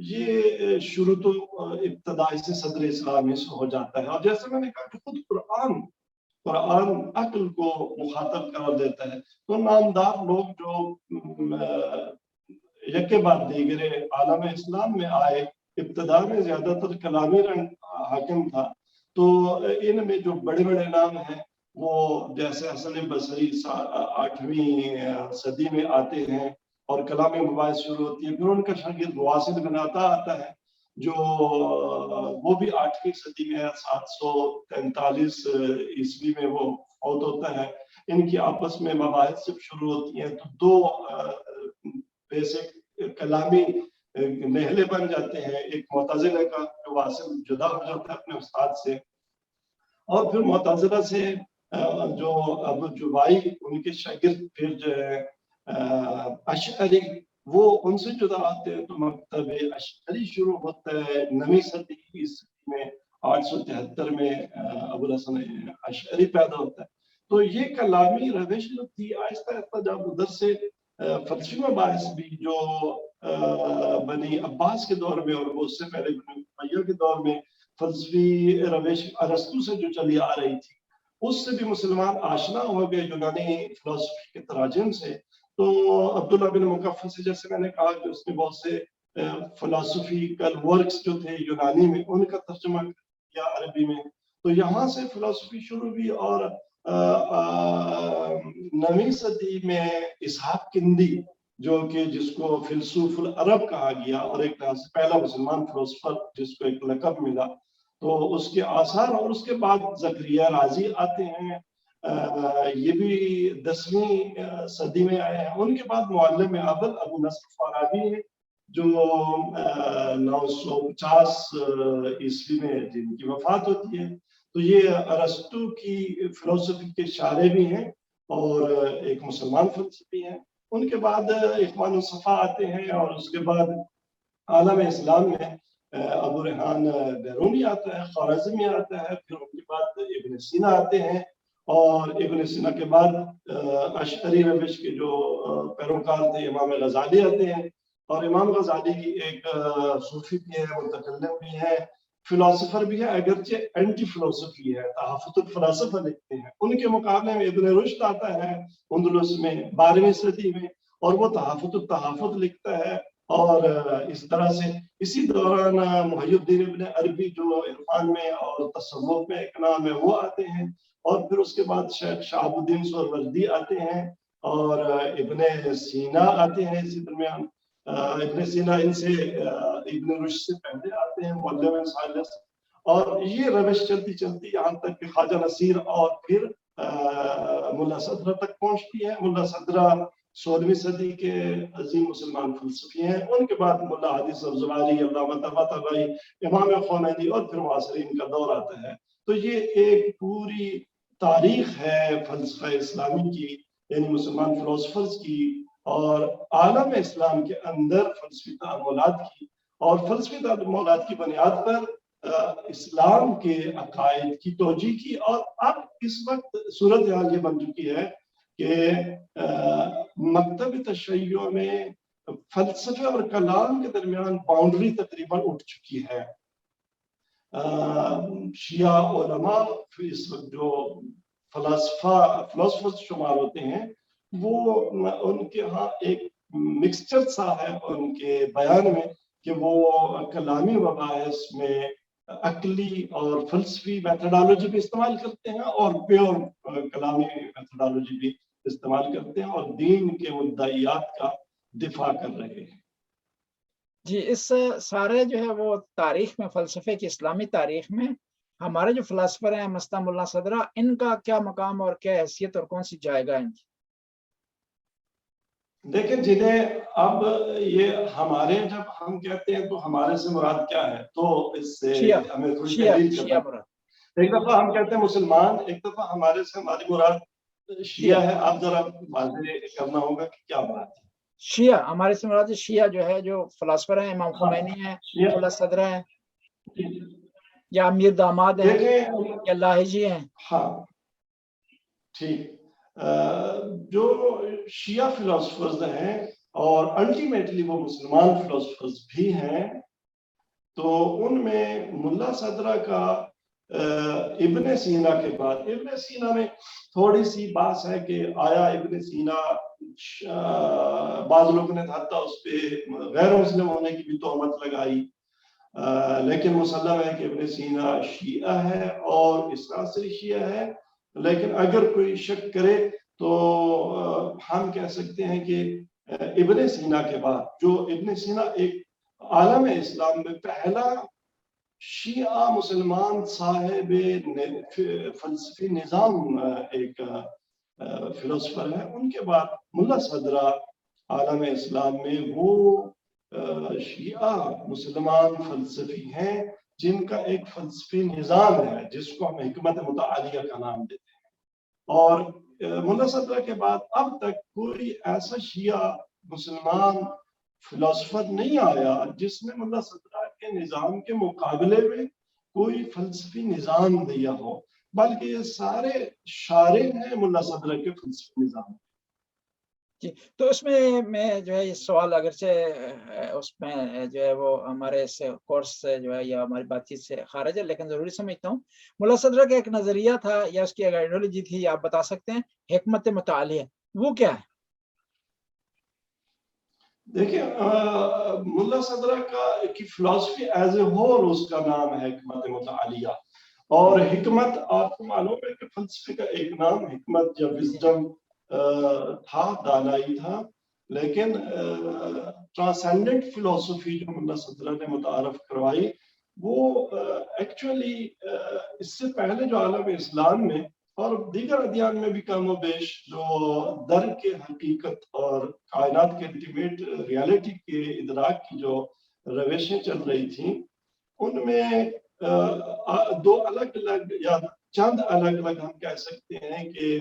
یہ شروع تو ابتدائی سے صدر اسلامی سے ہو جاتا ہے. اور جیسے میں نے کہا کہ خود قرآن عقل کو مخاطب قرار دیتا ہے. تو نامدار لوگ جو یکے بعد دیگرے عالم اسلام میں آئے, ابتدا میں زیادہ تر کلامی رنگ حاکم تھا. تو ان میں جو بڑے بڑے نام ہیں وہ جیسے حسن بصری 8ویں صدی میں آتے ہیں اور کلام مباحث شروع ہوتی ہے. پھر ان کا شاگرد واصل بن عطا آتا ہے جو وہ بھی 8ویں صدی میں 743 عیسوی میں وہ فوت ہوتا ہے. ان کی آپس میں مباحث جب شروع ہوتی ہیں تو دو بیسک کلامی نہلے بن جاتے ہیں. ایک معتزلہ کا جو واصل جدا ہو جاتا ہے اپنے استاد سے, اور پھر معتزلہ سے جو ابو جبائی ان کے شاگرد پھر جو ہے اشعری وہ ان سے جدا آتے ہیں. تو مکتب اشعری شروع ہوتا ہے 9ویں صدی میں. 873 میں ابو الحسن اشعری پیدا ہوتا ہے. تو یہ کلامی روش جو تھی آہستہ آہستہ جب ادھر سے فلسفی مباحث بھی جو بنی عباس کے دور میں اور اس سے پہلے بنی امیہ کے دور میں فلسفی روش ارسطو سے جو چلی آ رہی تھی اس سے بھی مسلمان آشنا ہو گئے یونانی فلسفی کے تراجم سے. تو عبداللہ بن مقفع سے جیسے میں نے کہا کہ اس نے بہت سے فلسفیکل ورکس جو تھے یونانی میں ان کا ترجمہ کیا عربی میں. تو یہاں سے فلسفی شروع ہوئی. اور 9ویں صدی میں اسحاق کندی جو کہ جس کو فیلسوف العرب کہا گیا اور ایک طرح سے پہلا مسلمان فلسفر جس کو ایک لقب ملا, تو اس کے آثار. اور اس کے بعد زکریا رازی آتے ہیں, یہ بھی 10ویں صدی میں آئے ہیں. ان کے بعد معلم اول ابو نصر فارابی ہیں جو 950 عیسوی میں جن کی وفات ہوتی ہے. تو یہ ارسطو کی فلسفی کے شارح بھی ہیں اور ایک مسلمان فلسفی ہیں. ان کے بعد اخوان الصفا آتے ہیں, اور اس کے بعد عالم اسلام میں ابو ریحان بیرونی آتا ہے, خوارزمی آتا ہے. پھر ان کے بعد ابن سینا آتے ہیں, اور ابن سینا کے بعد اشعری روش کے جو پیروکار تھے امام غزالی آتے ہیں. اور امام غزالی ایک صوفی بھی ہے, متکلم بھی ہے, فلاسفر بھی ہے, اگرچہ اینٹی فلسفی ہے, تحفظ الفلاسفہ لکھتے ہیں. ان کے مقابلے میں ابن رشد آتا ہے اندلس میں 12ویں صدی میں, اور وہ تحفظ التحفظ لکھتا ہے. اور اس طرح سے اسی دوران محی الدین ابن عربی جو عرفان میں اور تصوف میں ایک نام ہے وہ آتے ہیں. اور پھر اس کے بعد شیخ شہاب الدین سہروردی آتے ہیں, اور ابن سینا آتے ہیں اسی درمیان. ابن سینا ان سے ابن رشد سے پہلے آتے ہیں, معلم ثالث. اور یہ روش چلتی چلتی یہاں تک کہ خواجہ نصیر اور پھر ملا صدرہ تک پہنچتی ہے. ملا صدرہ 16ویں صدی کے عظیم مسلمان فلسفی ہیں. ان کے بعد ملا حدیث الزباری, علامہ طباطبائی, امام خمینی, اور پھر معاصرین کا دور آتا ہے. تو یہ ایک پوری تاریخ ہے فلسفہ اسلامی کی, یعنی مسلمان فلسفرز کی, اور عالم اسلام کے اندر فلسفی تأملات کی. اور فلسفی تأملات کی بنیاد پر اسلام کے عقائد کی توجیہ کی. اور اب اس وقت صورتحال یہ بن چکی ہے کہ مکتب تشیع میں فلسفے اور کلام کے درمیان باؤنڈری تقریباً اٹھ چکی ہے. شیعہ علماء اس وقت جو فلسفہ شمار ہوتے ہیں وہ ان کے ہاں ایک مکسچر سا ہے ان کے بیان میں کہ وہ کلامی مباحث میں عقلی اور فلسفی میتھڈالوجی بھی استعمال کرتے ہیں اور پیور کلامی میتھڈالوجی بھی استعمال کرتے ہیں, اور دین کے مدعیات کا دفاع کر رہے ہیں. جی, اس سارے جو ہے وہ تاریخ میں, فلسفے کی اسلامی تاریخ میں ہمارے جو فلاسفر ہیں مستہ ملا صدرہ, ان کا کیا مقام اور کیا حیثیت اور کون سی جائے گا ان کی؟ دیکھیں جنہیں اب یہ ہمارے جب ہم کہتے ہیں تو ہمارے سے مراد کیا ہے, تو اس سے ہمیں تھوڑی تحریر کرنا. ایک دفعہ ہم کہتے ہیں مسلمان, ایک دفعہ ہمارے سے ہماری مراد شیعہ ہے. آپ ذرا واضح کرنا ہوگا کہ کیا بات ہے. شیعہ ہمارے سے مراد شیعہ جو ہے جو فلاسفر ہیں, امام خمینی ہیں, ملا صدرہ ہیں, یا امیر داماد ہیں, یا لاہجی ہیں. ہاں ٹھیک. جو شیعہ فلاسفرز ہیں اور الٹیمیٹلی وہ مسلمان فلاسفرز بھی ہیں, تو ان میں ملا صدرہ کا ابن سینا کے بعد، ابن سینا میں تھوڑی سی بات ہے کہ آیا ابن سینا، بعض لوگوں نے حتیٰ اس پہ غیر مسلم ہونے کی بھی تہمت لگائی، لیکن مسلم ہے کہ ابن سینا شیعہ ہے اور اسناصری شیعہ ہے. لیکن اگر کوئی شک کرے تو ہم کہہ سکتے ہیں کہ ابن سینا کے بعد، جو ابن سینا ایک عالم اسلام میں پہلا شیعہ مسلمان صاحب فلسفی نظام ایک فلسفر ہے، ان کے بعد ملا صدرہ عالم اسلام میں وہ شیعہ مسلمان فلسفی ہیں جن کا ایک فلسفی نظام ہے جس کو ہم حکمت متعالیہ کا نام دیتے ہیں. اور ملا صدرہ کے بعد اب تک کوئی ایسا شیعہ مسلمان فلسفر نہیں آیا جس نے ملا صدرہ کے نظام کے مقابلے میں کوئی فلسفی نظام دیا ہو، بلکہ یہ سارے شارح ہیں ملا صدرہ کے فلسفی نظام. جی، تو اس میں جو ہے یہ سوال اگرچہ اس میں جو ہے وہ ہمارے اس کورس سے جو ہے یا ہماری بات چیت سے خارج ہے، لیکن ضروری سمجھتا ہوں. ملا صدرہ کا ایک نظریہ تھا یا اس کی ایک آئیڈیالوجی تھی، آپ بتا سکتے ہیں، حکمت متعالیہ، وہ کیا ہے؟ دیکھیں، ملا صدرہ کی فلسفی ایز اے ہول اس کا نام ہے حکمت متعالیہ. اور حکمت، آپ کو معلوم ہے کہ فلسفے کا ایک نام حکمت یا وزڈم تھا، دانائی تھا، لیکن ٹرانسینڈنٹ فلسفی جو ملا صدرہ نے متعارف کروائی وہ ایکچولی اس سے پہلے جو عالم اسلام میں اور دیگر ادیان میں بھی کم و بیش جو درک حقیقت اور کائنات کے الٹیمیٹ ریالٹی کے ادراک کی جو روشیں چل رہی تھیں، ان میں دو الگ الگ یا چند الگ الگ ہم کہہ سکتے ہیں کہ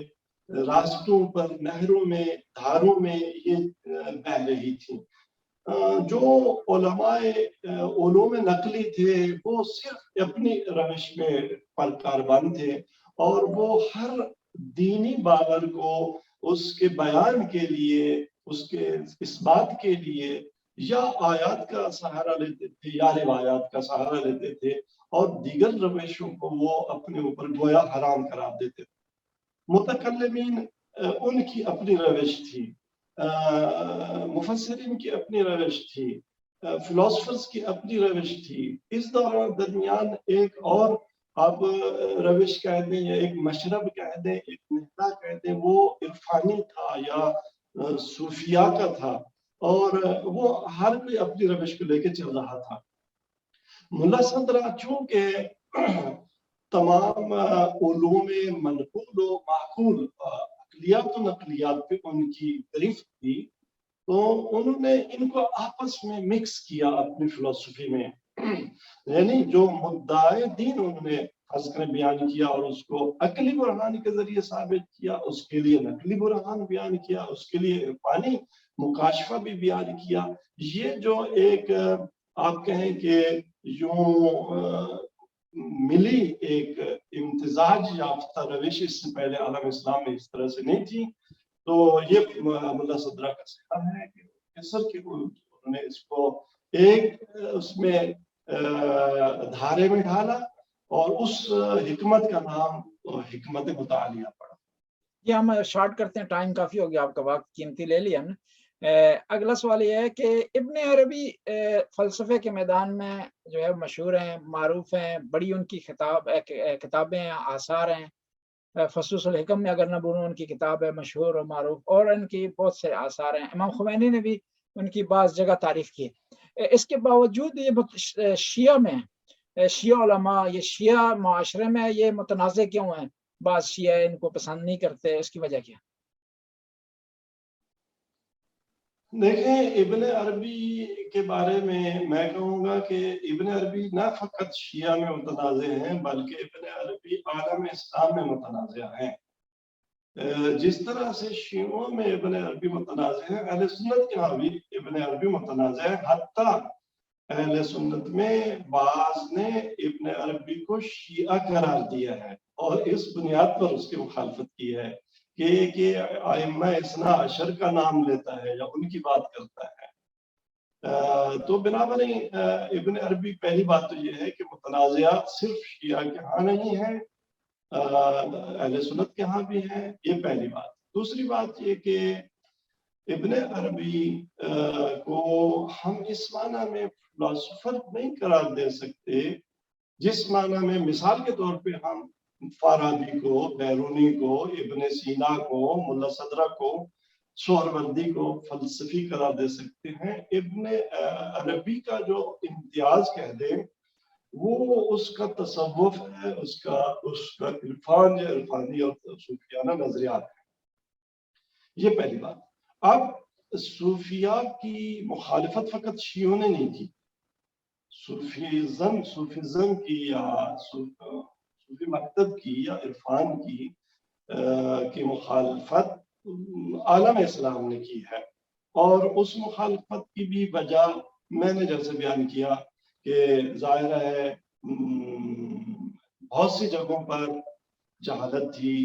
راستوں پر، نہروں میں، دھاروں میں یہ بہہ رہی تھیں. جو علماء علوم نقلی تھے وہ صرف اپنی روش میں پر کاربن تھے، اور وہ ہر دینی باور کو اس کے بیان کے لیے، اس کے اس بات کے لیے یا آیات کا سہارا لیتے تھے یا روایات کا سہارا لیتے تھے، اور دیگر روشوں کو وہ اپنے اوپر گویا حرام قرار دیتے تھے. متکلمین ان کی اپنی روش تھی، مفسرین کی اپنی روش تھی، فلسفرز کی اپنی روش تھی. اس درمیان ایک اور آپ روش کہہ دیں یا ایک مشرب کہہ دیں، ایک نہتا کہہ دیں، وہ عرفانی تھا یا صوفیاء کا تھا، اور وہ ہر کوئی اپنی روش کو لے کے چل رہا تھا. ملا صدرہ چونکہ تمام علوم منقول و معقول، عقلیات و نقلیات پہ ان کی گرفت تھی، تو انہوں نے ان کو آپس میں مکس کیا اپنی فلسفی میں. یعنی جو مدعائے دین انہوں نے حضرت نے بیان کیا اور اس کو عقلی برہان کے ذریعے ثابت کیا، اس کے لیے نقلی برہان بیان کیا، اس کے لیے عرفانی مکاشفہ بھی بیان کیا. یہ جو ایک آپ کہیں کہ یوں ملی ایک امتزاج یافتہ روش اس سے پہلے عالم اسلام میں اس طرح سے نہیں تھی. تو یہ ملا صدرہ کا سہرا ہے کہ انہوں نے اس کو ایک اس میں دھارے میں ڈالا اور اس حکمت کا نام حکمت متعالیہ پڑا. یہ ہم شارٹ کرتے ہیں، ٹائم کافی ہو گیا، آپ کا وقت قیمتی لے لیا ہم نے. اگلا سوال یہ ہے کہ ابن عربی فلسفے کے میدان میں جو ہے مشہور ہیں، معروف ہیں، بڑی ان کی کتابیں ہیں، آثار ہیں. فصوص الحکم میں اگر نہ بولوں ان کی کتاب ہے مشہور اور معروف، اور ان کی بہت سے آثار ہیں. امام خمینی نے بھی ان کی بعض جگہ تعریف کی. اس کے باوجود یہ شیعہ میں، شیعہ علماء، یہ شیعہ معاشرے میں یہ متنازع کیوں ہیں؟ بعض شیعہ ان کو پسند نہیں کرتے، اس کی وجہ کیا؟ دیکھیں، ابن عربی کے بارے میں کہوں گا کہ ابن عربی نہ فقط شیعہ میں متنازع ہیں بلکہ ابن عربی عالم اسلام میں متنازع ہیں. جس طرح سے شیعوں میں ابن عربی متنازع ہیں، اہل سنت کے ہاں بھی ابن عربی متنازع ہیں. حتیٰ اہل سنت میں بعض نے ابن عربی کو شیعہ قرار دیا ہے اور اس بنیاد پر اس کی مخالفت کی ہے کہ ائمہ اثنا عشر کا نام لیتا ہے یا ان کی بات کرتا ہے. تو بنابراً ابن عربی پہلی بات تو یہ ہے کہ متنازعات صرف شیعہ کے ہاں نہیں ہیں، اہل سنت کے ہاں بھی ہیں، یہ پہلی بات۔ دوسری بات یہ کہ ابن عربی کو ہم اس معنی میں فلاسفر نہیں قرار دے سکتے جس معنی میں مثال کے طور پہ ہم فارابی کو، بیرونی کو، ابن سینا کو، ملا صدرہ کو، سہروردی کو فلسفی قرار دے سکتے ہیں۔ ابن عربی کا جو امتیاز کہہ دیں وہ اس کا تصوف ہے، اس کا عرفان ہے، عرفانی اور صوفیانہ نظریات ہے۔ یہ پہلی بات۔ اب صوفیہ کی مخالفت فقط شیعوں نے نہیں کی، صوفیزم کی یا صوفی مکتب کی یا عرفان کی مخالفت عالم اسلام نے کی ہے، اور اس مخالفت کی بھی وجہ میں نے جیسے بیان کیا کہ ظاہر ہے بہت سی جگہوں پر جہالت تھی،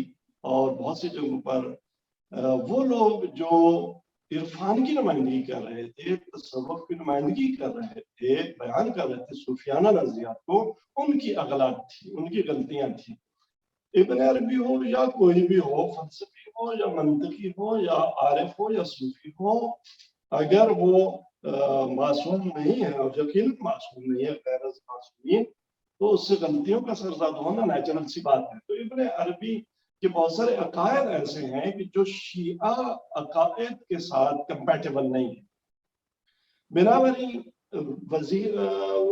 اور بہت سی جگہوں پر وہ لوگ جو عرفان کی نمائندگی کر رہے تھے، تصوف کی نمائندگی کر رہے تھے، بیان کر رہے تھے صوفیانہ نظریات کو، ان کی اغلاط تھی، ان کی غلطیاں تھیں۔ ابن عربی ہو یا کوئی بھی ہو، فلسفی ہو یا منطقی ہو یا عارف ہو یا صوفی ہو، اگر وہ معصوم نہیں ہے، اور یقیناً معصوم نہیں ہے، غیر از معصومین، تو اس سے غلطیوں کا سرزاد ہونا نیچرل سی بات ہے۔ تو ابن عربی کہ بہت سارے عقائد ایسے ہیں کہ جو شیعہ عقائد کے ساتھ کمپیٹیبل نہیں ہیں۔ بنابراً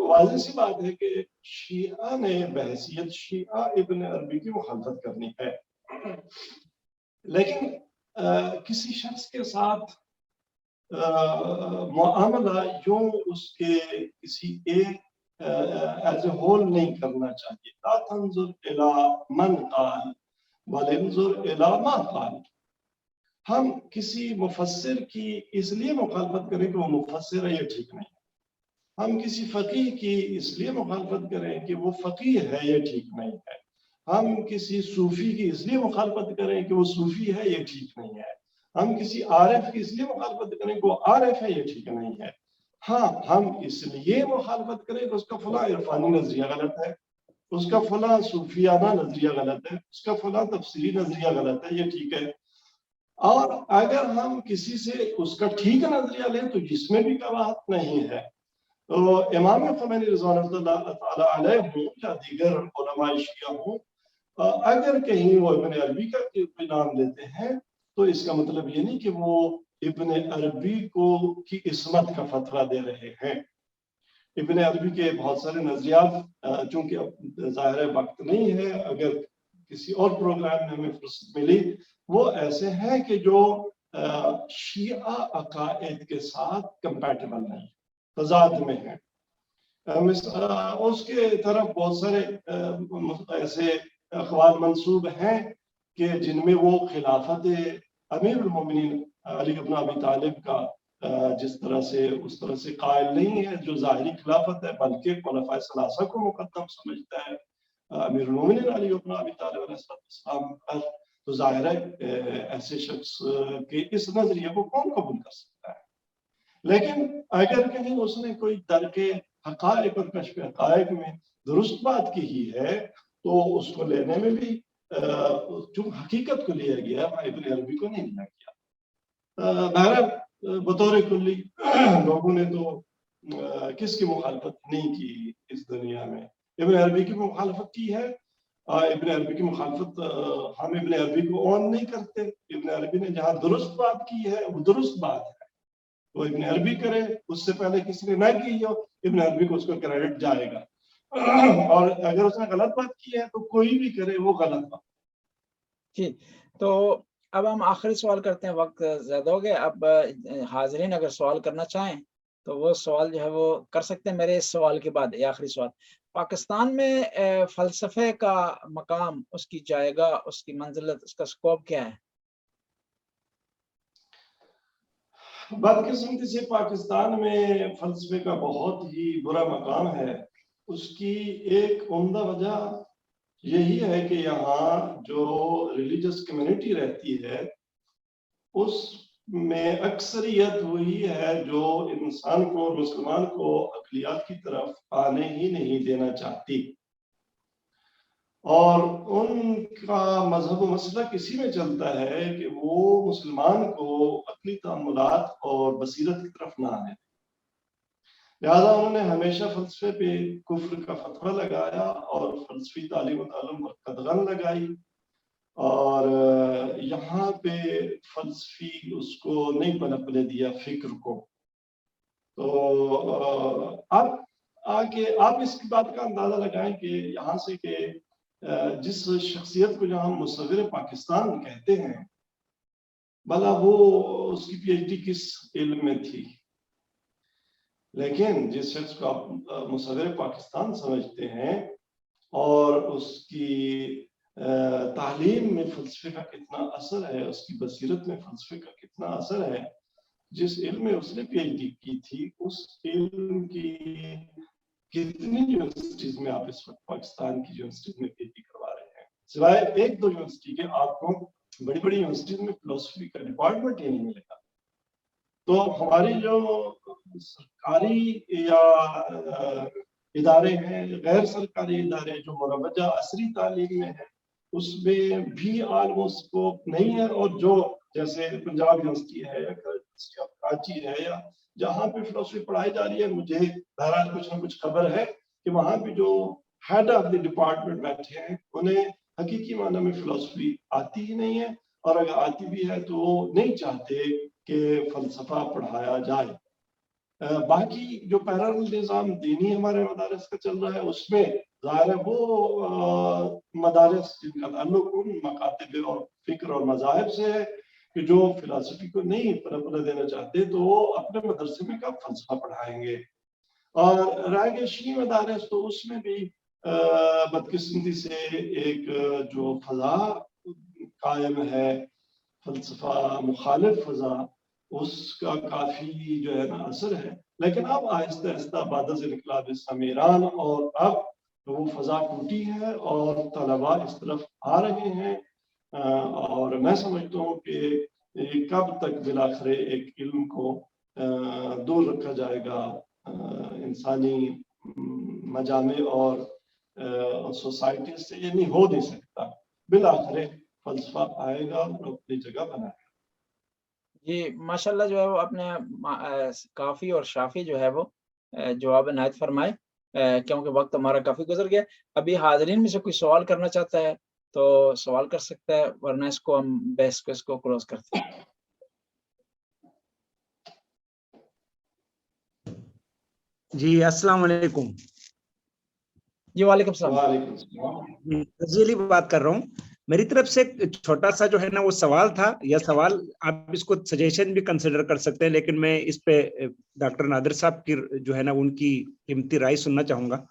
واضح سی بات ہے کہ شیعہ نے بحیثیت شیعہ ابن عربی کی مخالفت کرنی ہے، لیکن کسی شخص کے ساتھ معاملہ یوں اس کے کسی ایک ایز اے ہول نہیں کرنا چاہیے۔ لا تنظر الی من قال وَلِنْظُرْ إِلَى مَا قَالَ۔ ہم کسی مفسر کی اس لیے مخالفت کریں کہ وہ مفسر ہے، یہ ٹھیک نہیں ہے۔ ہم کسی فقیہ کی اس لیے مخالفت کریں کہ وہ فقیہ ہے، یہ ٹھیک نہیں ہے۔ ہم کسی صوفی کی اس لیے مخالفت کریں کہ وہ صوفی ہے، یہ ٹھیک نہیں ہے۔ ہم کسی عارف کی اس لیے مخالفت کریں کہ وہ عارف ہے، یہ ٹھیک نہیں ہے۔ ہاں، ہم اس لیے مخالفت کریں کہ اس کا فلاں عرفانی نظریہ غلط ہے، اس کا فلاں صوفیانہ نظریہ غلط ہے، اس کا فلاں تفسیری نظریہ غلط ہے، یہ ٹھیک ہے۔ اور اگر ہم کسی سے اس کا ٹھیک نظریہ لیں تو جس میں بھی کراہت نہیں ہے۔ تو امام خمینی رضوان اللہ تعالیٰ علیہ ہوں یا دیگر علماء شیعہ ہوں، اگر کہیں وہ ابن عربی کا نام لیتے ہیں تو اس کا مطلب یہ نہیں کہ وہ ابن عربی کی عصمت کا فتویٰ دے رہے ہیں۔ ابن عربی کے بہت سارے نظریات، چونکہ اب ظاہر وقت نہیں ہے، اگر کسی اور پروگرام میں ہمیں فرصت ملی، وہ ایسے ہیں کہ جو شیعہ عقائد کے ساتھ کمپیٹیبل نہیں، تضاد میں ہیں۔ اس کے طرف بہت سارے ایسے اقوال منسوب ہیں کہ جن میں وہ خلافت امیر المومنین علی بن ابی طالب کا اس طرح سے قائل نہیں ہے جو ظاہری خلافت ہے، بلکہ خلفائے ثلاثہ کو مقدم سمجھتا ہے امیر المومنین علی بن ابی طالب علیہ السلام پر۔ تو ظاہر ہے ایسے شخص کے اس نظریے کو کون قبول کر سکتا ہے؟ لیکن اگر کہیں اس نے کوئی درک حقائق اور کشف حقائق میں درست بات کی ہی ہے تو اس کو لینے میں بھی جو حقیقت کو لیا گیا، ابن عربی کو نہیں لیا گیا۔ بہرحال بطور کلی لوگوں نے تو کس کی مخالفت نہیں کی اس دنیا میں؟ ابن عربی کی مخالفت کی ہے۔ ابن عربی کی مخالفت ہم ابن عربی کو اون نہیں کرتے۔ ابن عربی نے جہاں درست بات کی ہے وہ درست بات ہے، وہ ابن عربی کرے، اس سے پہلے کسی نے نہ کی ہو، ابن عربی کو اس کو کریڈٹ جائے گا، اور اگر اس نے غلط بات کی ہے تو کوئی بھی کرے وہ غلط بات۔ جی، تو اب ہم آخری سوال کرتے ہیں، وقت زیادہ ہو گیا۔ اب حاضرین اگر سوال کرنا چاہیں تو وہ سوال جو ہے وہ کر سکتے ہیں میرے اس سوال کے بعد۔ آخری سوال، پاکستان میں فلسفے کا مقام، اس کی جائے، اس کی منزلت، اس کا سکوپ کیا ہے؟ بدقسمتی سے پاکستان میں فلسفے کا بہت ہی برا مقام ہے۔ اس کی ایک عمدہ وجہ یہی ہے کہ یہاں جو ریلیجس کمیونٹی رہتی ہے اس میں اکثریت وہی ہے جو انسان کو، مسلمان کو اقلیت کی طرف آنے ہی نہیں دینا چاہتی، اور ان کا مذہب و مسلک اسی میں چلتا ہے کہ وہ مسلمان کو عقلی تأملات اور بصیرت کی طرف نہ آنے، لہذا انہوں نے ہمیشہ فلسفے پہ کفر کا فتویٰ لگایا اور فلسفی تعلیم و تعلم پر قدغن لگائی، اور یہاں پہ فلسفی اس کو نہیں پنپنے دیا فکر کو۔ تو آپ اس کی بات کا اندازہ لگائیں کہ یہاں سے کہ جس شخصیت کو جو ہم مصور پاکستان کہتے ہیں، بھلا وہ اس کی پی ایچ ڈی کس علم میں تھی، لیکن جس شخص کو آپ مصور پاکستان سمجھتے ہیں اور اس کی تعلیم میں فلسفے کا کتنا اثر ہے، اس کی بصیرت میں فلسفے کا کتنا اثر ہے، جس علم میں اس نے پی ایچ ڈی کی تھی، اس علم کی کتنی یونیورسٹیز میں آپ اس وقت پاکستان کی یونیورسٹیز میں پی ایچ ڈی کروا رہے ہیں، سوائے ایک دو یونیورسٹی کے آپ کو بڑی بڑی یونیورسٹیز میں فلسفی کا ڈپارٹمنٹ ہی نہیں ملے گا۔ تو ہماری جو سرکاری یا ادارے ہیں، غیر سرکاری ادارے جو مروجہ عصری تعلیم میں ہیں، اس میں بھی آلموسٹ اسکوپ نہیں ہے، اور جو جیسے پنجاب یونیورسٹی ہے یا یونیورسٹی آف کراچی ہے یا جہاں پہ فلسفی پڑھائی جا رہی ہے، مجھے بہرحال کچھ نہ کچھ خبر ہے کہ وہاں پہ جو ہیڈ آف دی ڈپارٹمنٹ بیٹھے ہیں انہیں حقیقی معنی میں فلسفی آتی ہی نہیں ہے، اور اگر آتی بھی ہے تو وہ نہیں چاہتے کہ فلسفہ پڑھایا جائے۔ باقی جو پیرالل نظام دینی ہمارے مدارس کا چل رہا ہے، اس میں ظاہر ہے وہ مدارس جن کا تعلق ان مکاتب اور فکر اور مذاہب سے ہے کہ جو فلسفی کو نہیں پنپنے دینا چاہتے تو وہ اپنے مدرسے میں کب فلسفہ پڑھائیں گے، اور رائے گے شیعہ مدارس تو اس میں بھی بدقسمتی سے ایک جو فضا قائم ہے، فلسفہ مخالف فضا، اس کا کافی جو ہے نا اثر ہے، لیکن اب آہستہ آہستہ بعد از انقلاب اسلامی ایران اور اب وہ فضا ٹوٹی ہے اور طلباء اس طرف آ رہے ہیں، اور میں سمجھتا ہوں کہ کب تک بالآخر ایک علم کو دور رکھا جائے گا انسانی مجامع اور سوسائٹی سے، یہ نہیں ہو نہیں سکتا، بالآخر فلسفہ آئے گا اور اپنی جگہ بنائے گا۔ جی ماشاءاللہ جو ہے وہ آپ نے کافی اور شافی جو ہے وہ جواب عنایت فرمائے، کیونکہ وقت ہمارا کافی گزر گیا۔ ابھی حاضرین میں سے کوئی سوال کرنا چاہتا ہے تو سوال کر سکتا ہے، ورنہ اس کو ہم بحث کو اس کو کلوز کرتے ہیں۔ جی السلام علیکم۔ جی وعلیکم السلام۔ وعلیکم السلام۔ رضی علی بات کر رہا ہوں، میری طرف سے ایک چھوٹا سا جو ہے نا وہ سوال تھا، یا سوال آپ اس کو سجیشن بھی کنسیڈر کر سکتے ہیں، لیکن میں اس پہ ڈاکٹر نادر صاحب کی جو ہے نا ان کی قیمتی رائے سننا چاہوں گا۔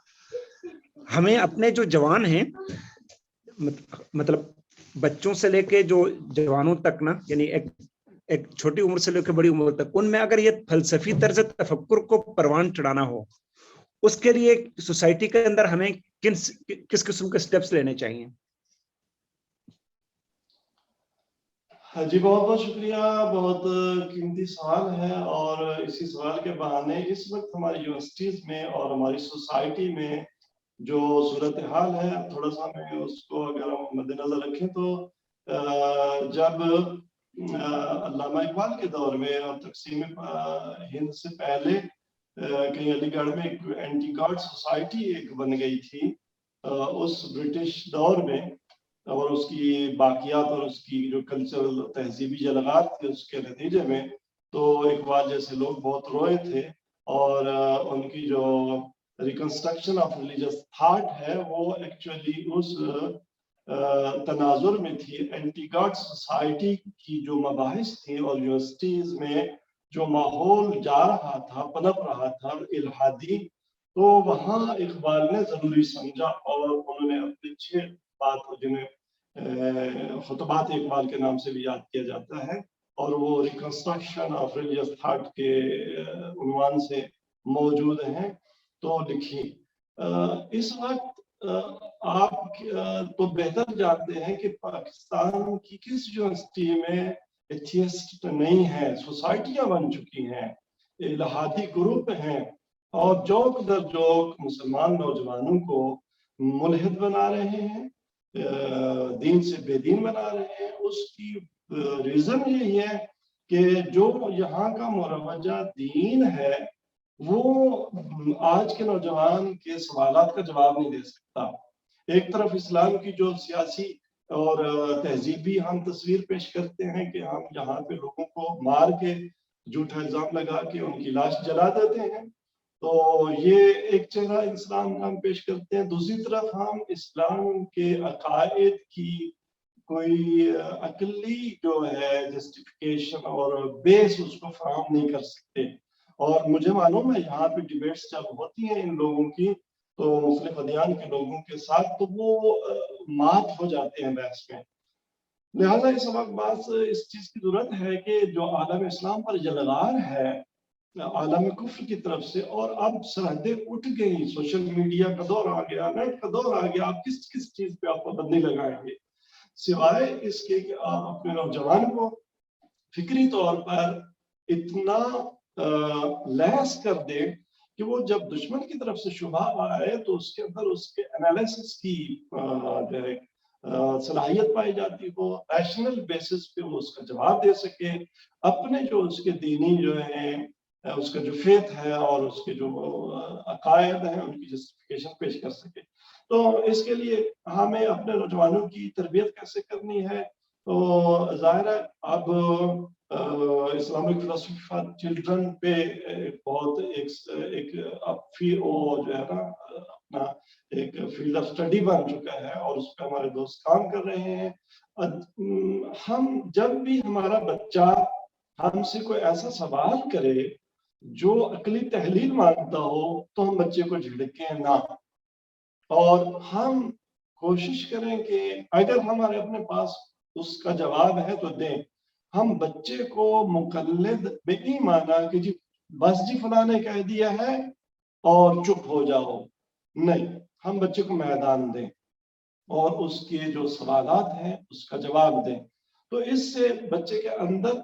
ہمیں اپنے جو جوان ہیں، مطلب بچوں سے لے کے جو جوانوں تک نا، یعنی ایک چھوٹی عمر سے لے کے بڑی عمر تک، ان میں اگر یہ فلسفی طرز تفکر کو پروان چڑھانا ہو، اس کے لیے سوسائٹی کے اندر ہمیں کس قسم کے سٹیپس لینے چاہیے؟ جی بہت بہت شکریہ، بہت قیمتی سوال ہے، اور اسی سوال کے بہانے اس وقت ہماری یونیورسٹیز میں اور ہماری سوسائٹی میں جو صورتحال ہے تھوڑا سا میں اس کو اگر ہم مد نظر رکھیں تو جب علامہ اقبال کے دور میں اور تقسیم ہند سے پہلے کہیں علی گڑھ میں ایک اینٹی گاڈ سوسائٹی ایک بن گئی تھی اس برٹش دور میں، اور اس کی باقیات اور اس کی جو کلچرل تہذیبی جلغات تھے اس کے نتیجے میں، تو اقبال جیسے لوگ بہت روئے تھے، اور ان کی جو ریکنسٹرکشن آف ریلیجس تھاٹ ہے وہ ایکچولی اس تناظر میں تھی، اینٹی گاڈ سوسائٹی کی جو مباحث تھی اور یونیورسٹیز میں جو ماحول جا رہا تھا، پنپ رہا تھا الحادی، تو وہاں اقبال نے ضروری سمجھا اور انہوں نے اپنے 6 بات جنہیں خطبات اقبال کے نام سے بھی یاد کیا جاتا ہے، اور وہ ریکنسٹرکشن آف ریلیجس تھاٹ کے عنوان سے موجود ہیں، تو لکھی۔ اس وقت آپ تو بہتر جانتے ہیں کہ پاکستان کی کس یونیورسٹی میں ایتھیسٹ نہیں ہیں، سوسائٹیاں بن چکی ہیں، الہاتی گروپ ہیں اور جوک در جوک مسلمان نوجوانوں کو ملحد بنا رہے ہیں، دین سے بے دین بنا رہے ہیں۔ اس کی ریزن یہی ہے کہ جو یہاں کا مروجہ دین ہے وہ آج کے نوجوان کے سوالات کا جواب نہیں دے سکتا۔ ایک طرف اسلام کی جو سیاسی اور تہذیبی ہم تصویر پیش کرتے ہیں کہ ہم یہاں پہ لوگوں کو مار کے جھوٹا الزام لگا کے ان کی لاش جلا دیتے ہیں، تو یہ ایک چہرہ اسلام کا ہم پیش کرتے ہیں۔ دوسری طرف ہم اسلام کے عقائد کی کوئی عقلی جو ہے جسٹیفیکیشن اور بیس اس کو فراہم نہیں کر سکتے۔ اور مجھے معلوم ہے یہاں پہ ڈیبیٹس جب ہوتی ہیں ان لوگوں کی تو مختلف ادیان کے لوگوں کے ساتھ تو وہ مات ہو جاتے ہیں بحث میں۔ لہٰذا اس وقت بعض اس چیز کی ضرورت ہے کہ جو عالم اسلام پر یلغار ہے عالم کفر کی طرف سے، اور اب سرحدیں اٹھ گئی، سوشل میڈیا کا دور آ گیا، نیٹ کا دور آ گیا، آپ کس کس چیز پہ آپ پابندی لگائیں گے سوائے اس کے کہ آپ اپنے نوجوان کو فکری طور پر اتنا لیس کر دیں کہ وہ جب دشمن کی طرف سے شبہ آئے تو اس کے اندر اس کے انالیسس کی جو ہے صلاحیت پائی جاتی ہو، ریشنل بیسس پہ وہ اس کا جواب دے سکے، اپنے جو اس کے دینی جو ہیں اس کا جو فیتھ ہے اور اس کے جو عقائد ہیں ان کی جسٹیفیکیشن پیش کر سکے۔ تو اس کے لیے ہمیں اپنے نوجوانوں کی تربیت کیسے کرنی ہے، تو ظاہر ہے اب اسلامک فلسفی فار چلڈرن پہ بہت ایک جو ہے نا اپنا ایک فیلڈ آف اسٹڈی بن چکا ہے اور اس پہ ہمارے دوست کام کر رہے ہیں۔ ہم جب بھی ہمارا بچہ ہم سے کوئی ایسا سوال کرے جو عقلی تحلیل مانگتا ہو تو ہم بچے کو جھڑکیں نہ، اور ہم کوشش کریں کہ اگر ہمارے اپنے پاس اس کا جواب ہے تو دیں۔ ہم بچے کو مقلد بے نہیں مانا کہ جی بس جی فلاں نے کہہ دیا ہے اور چپ ہو جاؤ، نہیں، ہم بچے کو میدان دیں اور اس کے جو سوالات ہیں اس کا جواب دیں۔ تو اس سے بچے کے اندر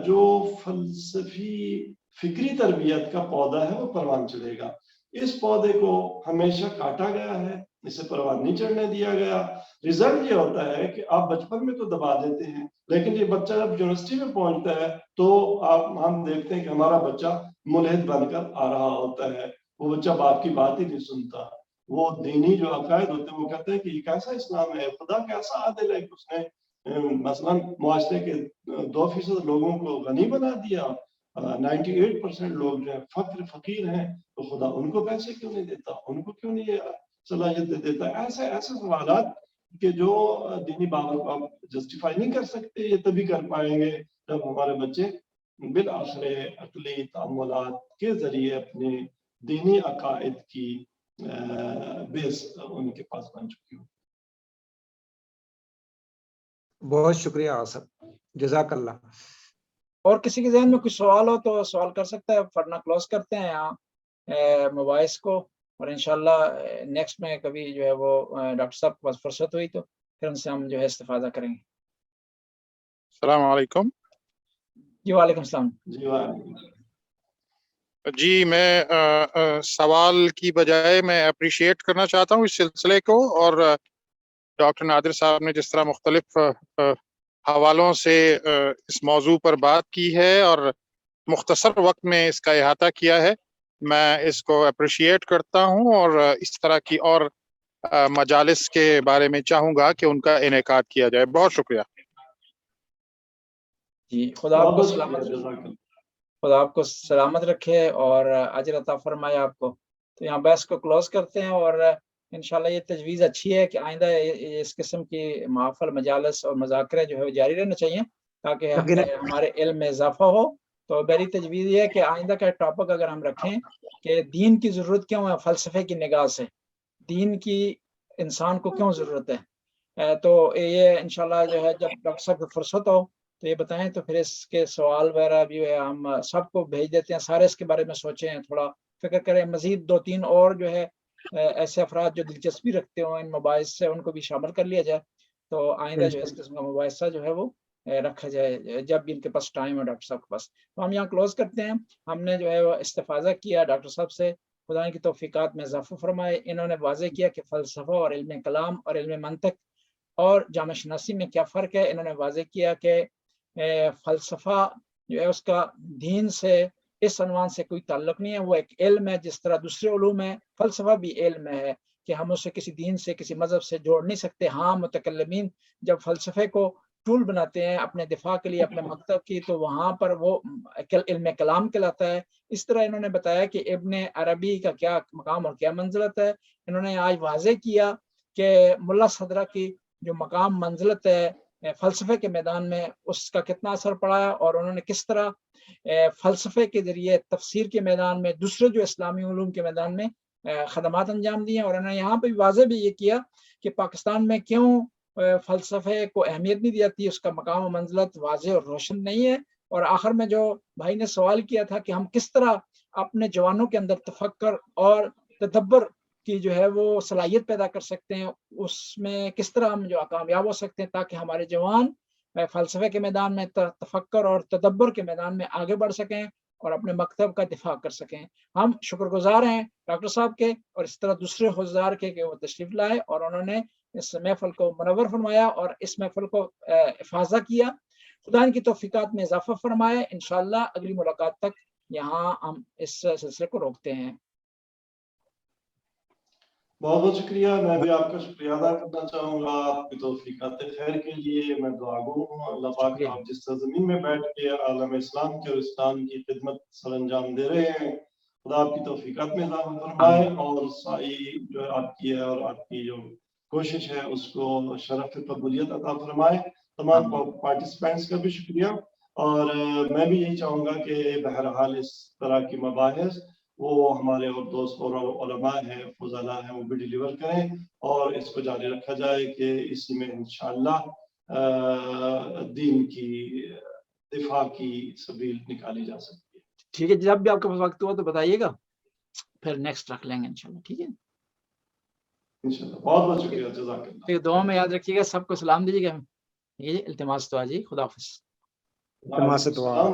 جو فلسفی فکری تربیت کا پودا ہے وہ پروان چڑھے گا۔ اس پودے کو ہمیشہ کاٹا گیا ہے، اسے پروان نہیں چڑھنے دیا گیا۔ ریزلٹ یہ ہوتا ہے کہ آپ بچپن میں تو دبا دیتے ہیں، لیکن یہ بچہ جب یونیورسٹی میں پہنچتا ہے تو ہم دیکھتے ہیں کہ ہمارا بچہ ملحد بن کر آ رہا ہوتا ہے، وہ بچہ باپ کی بات ہی نہیں سنتا، وہ دینی جو عقائد ہوتے ہیں وہ کہتے ہیں کہ یہ کیسا اسلام ہے، خدا کیسا عادل ہے کہ اس نے مثلا معاشرے کے 2% لوگوں کو غنی بنا دیا، 98% لوگ جو ہے فقیر ہیں، تو خدا ان کو پیسے کیوں نہیں دیتا، ان کو کیوں نہیں صلاحیت دے دیتا۔ ایسے سوالات کہ جو دینی بابر کو آپ جسٹیفائی نہیں کر سکتے، یہ تبھی کر پائیں گے جب ہمارے بچے بالآخر عقلی تعاملات کے ذریعے اپنے دینی عقائد کی بیس ان کے پاس بن چکی ہو۔ بہت شکریہ آصف، جزاک اللہ۔ اور کسی کے ذہن میں کچھ سوال ہو تو سوال کر سکتا ہے، ورنہ کلوز کرتے ہیں یہاں موبائلس کو، اور انشاءاللہ نیکسٹ میں کبھی جو ہے وہ ڈاکٹر صاحب کے پاس فرصت ہوئی تو پھر ان سے ہم جو ہے استفادہ کریں گے۔ السلام علیکم۔ جی وعلیکم السلام۔ جی میں سوال کی بجائے میں اپریشیٹ کرنا چاہتا ہوں اس سلسلے کو، اور ڈاکٹر نادر صاحب نے جس طرح مختلف حوالوں سے اس موضوع پر بات کی ہے اور مختصر وقت میں اس کا احاطہ کیا ہے، میں اس کو اپریشیٹ کرتا ہوں اور اس طرح کی اور مجالس کے بارے میں چاہوں گا کہ ان کا انعقاد کیا جائے۔ بہت شکریہ۔ جی خدا آپ کو سلامت رکھے، خدا آپ کو سلامت رکھے اور اجر عطا فرمائے آپ کو۔ تو یہاں بحث کو کلوز کرتے ہیں، اور انشاءاللہ یہ تجویز اچھی ہے کہ آئندہ اس قسم کی محافل، مجالس اور مذاکرے جو ہے وہ جاری رہنا چاہیے تاکہ ہمارے علم میں اضافہ ہو۔ تو میری تجویز یہ ہے کہ آئندہ کا ٹاپک اگر ہم رکھیں کہ دین کی ضرورت کیوں ہے فلسفے کی نگاہ سے، دین کی انسان کو کیوں ضرورت ہے، تو یہ انشاءاللہ جو ہے جب ڈاکٹر صاحب کو فرصت ہو تو یہ بتائیں، تو پھر اس کے سوال وغیرہ بھی ہے ہم سب کو بھیج دیتے ہیں، سارے اس کے بارے میں سوچیں، تھوڑا فکر کریں، مزید 2-3 اور جو ہے ایسے افراد جو دلچسپی رکھتے ہوں ان مباحث سے ان کو بھی شامل کر لیا جائے، تو آئندہ جو ہے اس قسم کا مباحثہ جو ہے وہ رکھا جائے جب بھی ان کے پاس ٹائم ہے ڈاکٹر صاحب کے پاس. تو ہم یہاں کلوز کرتے ہیں. ہم نے جو ہے وہ استفاضہ کیا ڈاکٹر صاحب سے, خدا کی توفیقات میں اضافہ فرمائے. انہوں نے واضح کیا کہ فلسفہ اور علم کلام اور علم منطق اور جامع شناسی میں کیا فرق ہے. انہوں نے واضح کیا کہ فلسفہ جو ہے اس کا دین سے اس عنوان سے کوئی تعلق نہیں ہے, وہ ایک علم ہے جس طرح دوسرے علوم ہے. فلسفہ بھی علم ہے کہ ہم اسے کسی دین سے کسی مذہب سے جوڑ نہیں سکتے. ہاں متکلمین جب فلسفے کو ٹول بناتے ہیں اپنے دفاع کے لیے اپنے مکتب کی, تو وہاں پر وہ علم کلام کہلاتا ہے. اس طرح انہوں نے بتایا کہ ابن عربی کا کیا مقام اور کیا منزلت ہے. انہوں نے آج واضح کیا کہ ملا صدرہ کی جو مقام منزلت ہے فلسفے کے میدان میں, اس کا کتنا اثر پڑا ہے, اور انہوں نے کس طرح فلسفے کے ذریعے تفسیر کے میدان میں دوسرے جو اسلامی علوم کے میدان میں خدمات انجام دیے. اور انہوں نے یہاں پہ واضح بھی یہ کیا کہ پاکستان میں کیوں فلسفے کو اہمیت نہیں دی جاتی, اس کا مقام و منزلت واضح اور روشن نہیں ہے. اور آخر میں جو بھائی نے سوال کیا تھا کہ ہم کس طرح اپنے جوانوں کے اندر تفکر اور تدبر کی جو ہے وہ صلاحیت پیدا کر سکتے ہیں, اس میں کس طرح ہم جو کامیاب ہو سکتے ہیں تاکہ ہمارے جوان فلسفے کے میدان میں تفکر اور تدبر کے میدان میں آگے بڑھ سکیں اور اپنے مکتب کا دفاع کر سکیں. ہم شکر گزار ہیں ڈاکٹر صاحب کے اور اس طرح دوسرے حضار کے کہ وہ تشریف لائے اور انہوں نے اس محفل کو منور فرمایا اور اس محفل کو افاضہ کیا. خدا ان کی توفیقات میں اضافہ فرمائے. انشاءاللہ اگلی ملاقات تک یہاں ہم اس سلسلے کو روکتے ہیں. بہت بہت شکریہ. میں بھی آپ کا شکریہ ادا کرنا چاہوں گا آپ کی توفیقات خیر کے لیے. میں دعا گو ہوں اللہ پاک آپ جس سرزمین میں بیٹھ کے عالم اسلام کے اور اسلام کی خدمت سر انجام دے رہے ہیں, خدا آپ کی توفیقات میں اضافہ فرمائے اور ساری جو آپ کی ہے اور آپ کی جو کوشش ہے اس کو شرف قبولیت عطا فرمائے. تمام پارٹیسپینٹس کا بھی شکریہ. اور میں بھی یہی چاہوں گا کہ بہرحال اس طرح کی مباحث وہ ہمارے اور دوست اور علماء ہیں فضلاء ہیں وہ بھی ڈیلیور کریں اور اس کو جاری رکھا جائے کہ اسی میں انشاءاللہ دین کی دفاع کی سبیل نکالی جا سکتی ہے. ٹھیک ہے, جب بھی آپ کے پاس وقت ہوا تو بتائیے گا, پھر نیکسٹ رکھ لیں گے انشاءاللہ. ٹھیک ہے انشاءاللہ. بہت بہت شکریہ. جزاک اللہ. ٹھیک ہے, دعا میں یاد رکھیے گا. سب کو سلام دیجیے گا. التماس دعا جی. خدا حافظ. التماس دعا.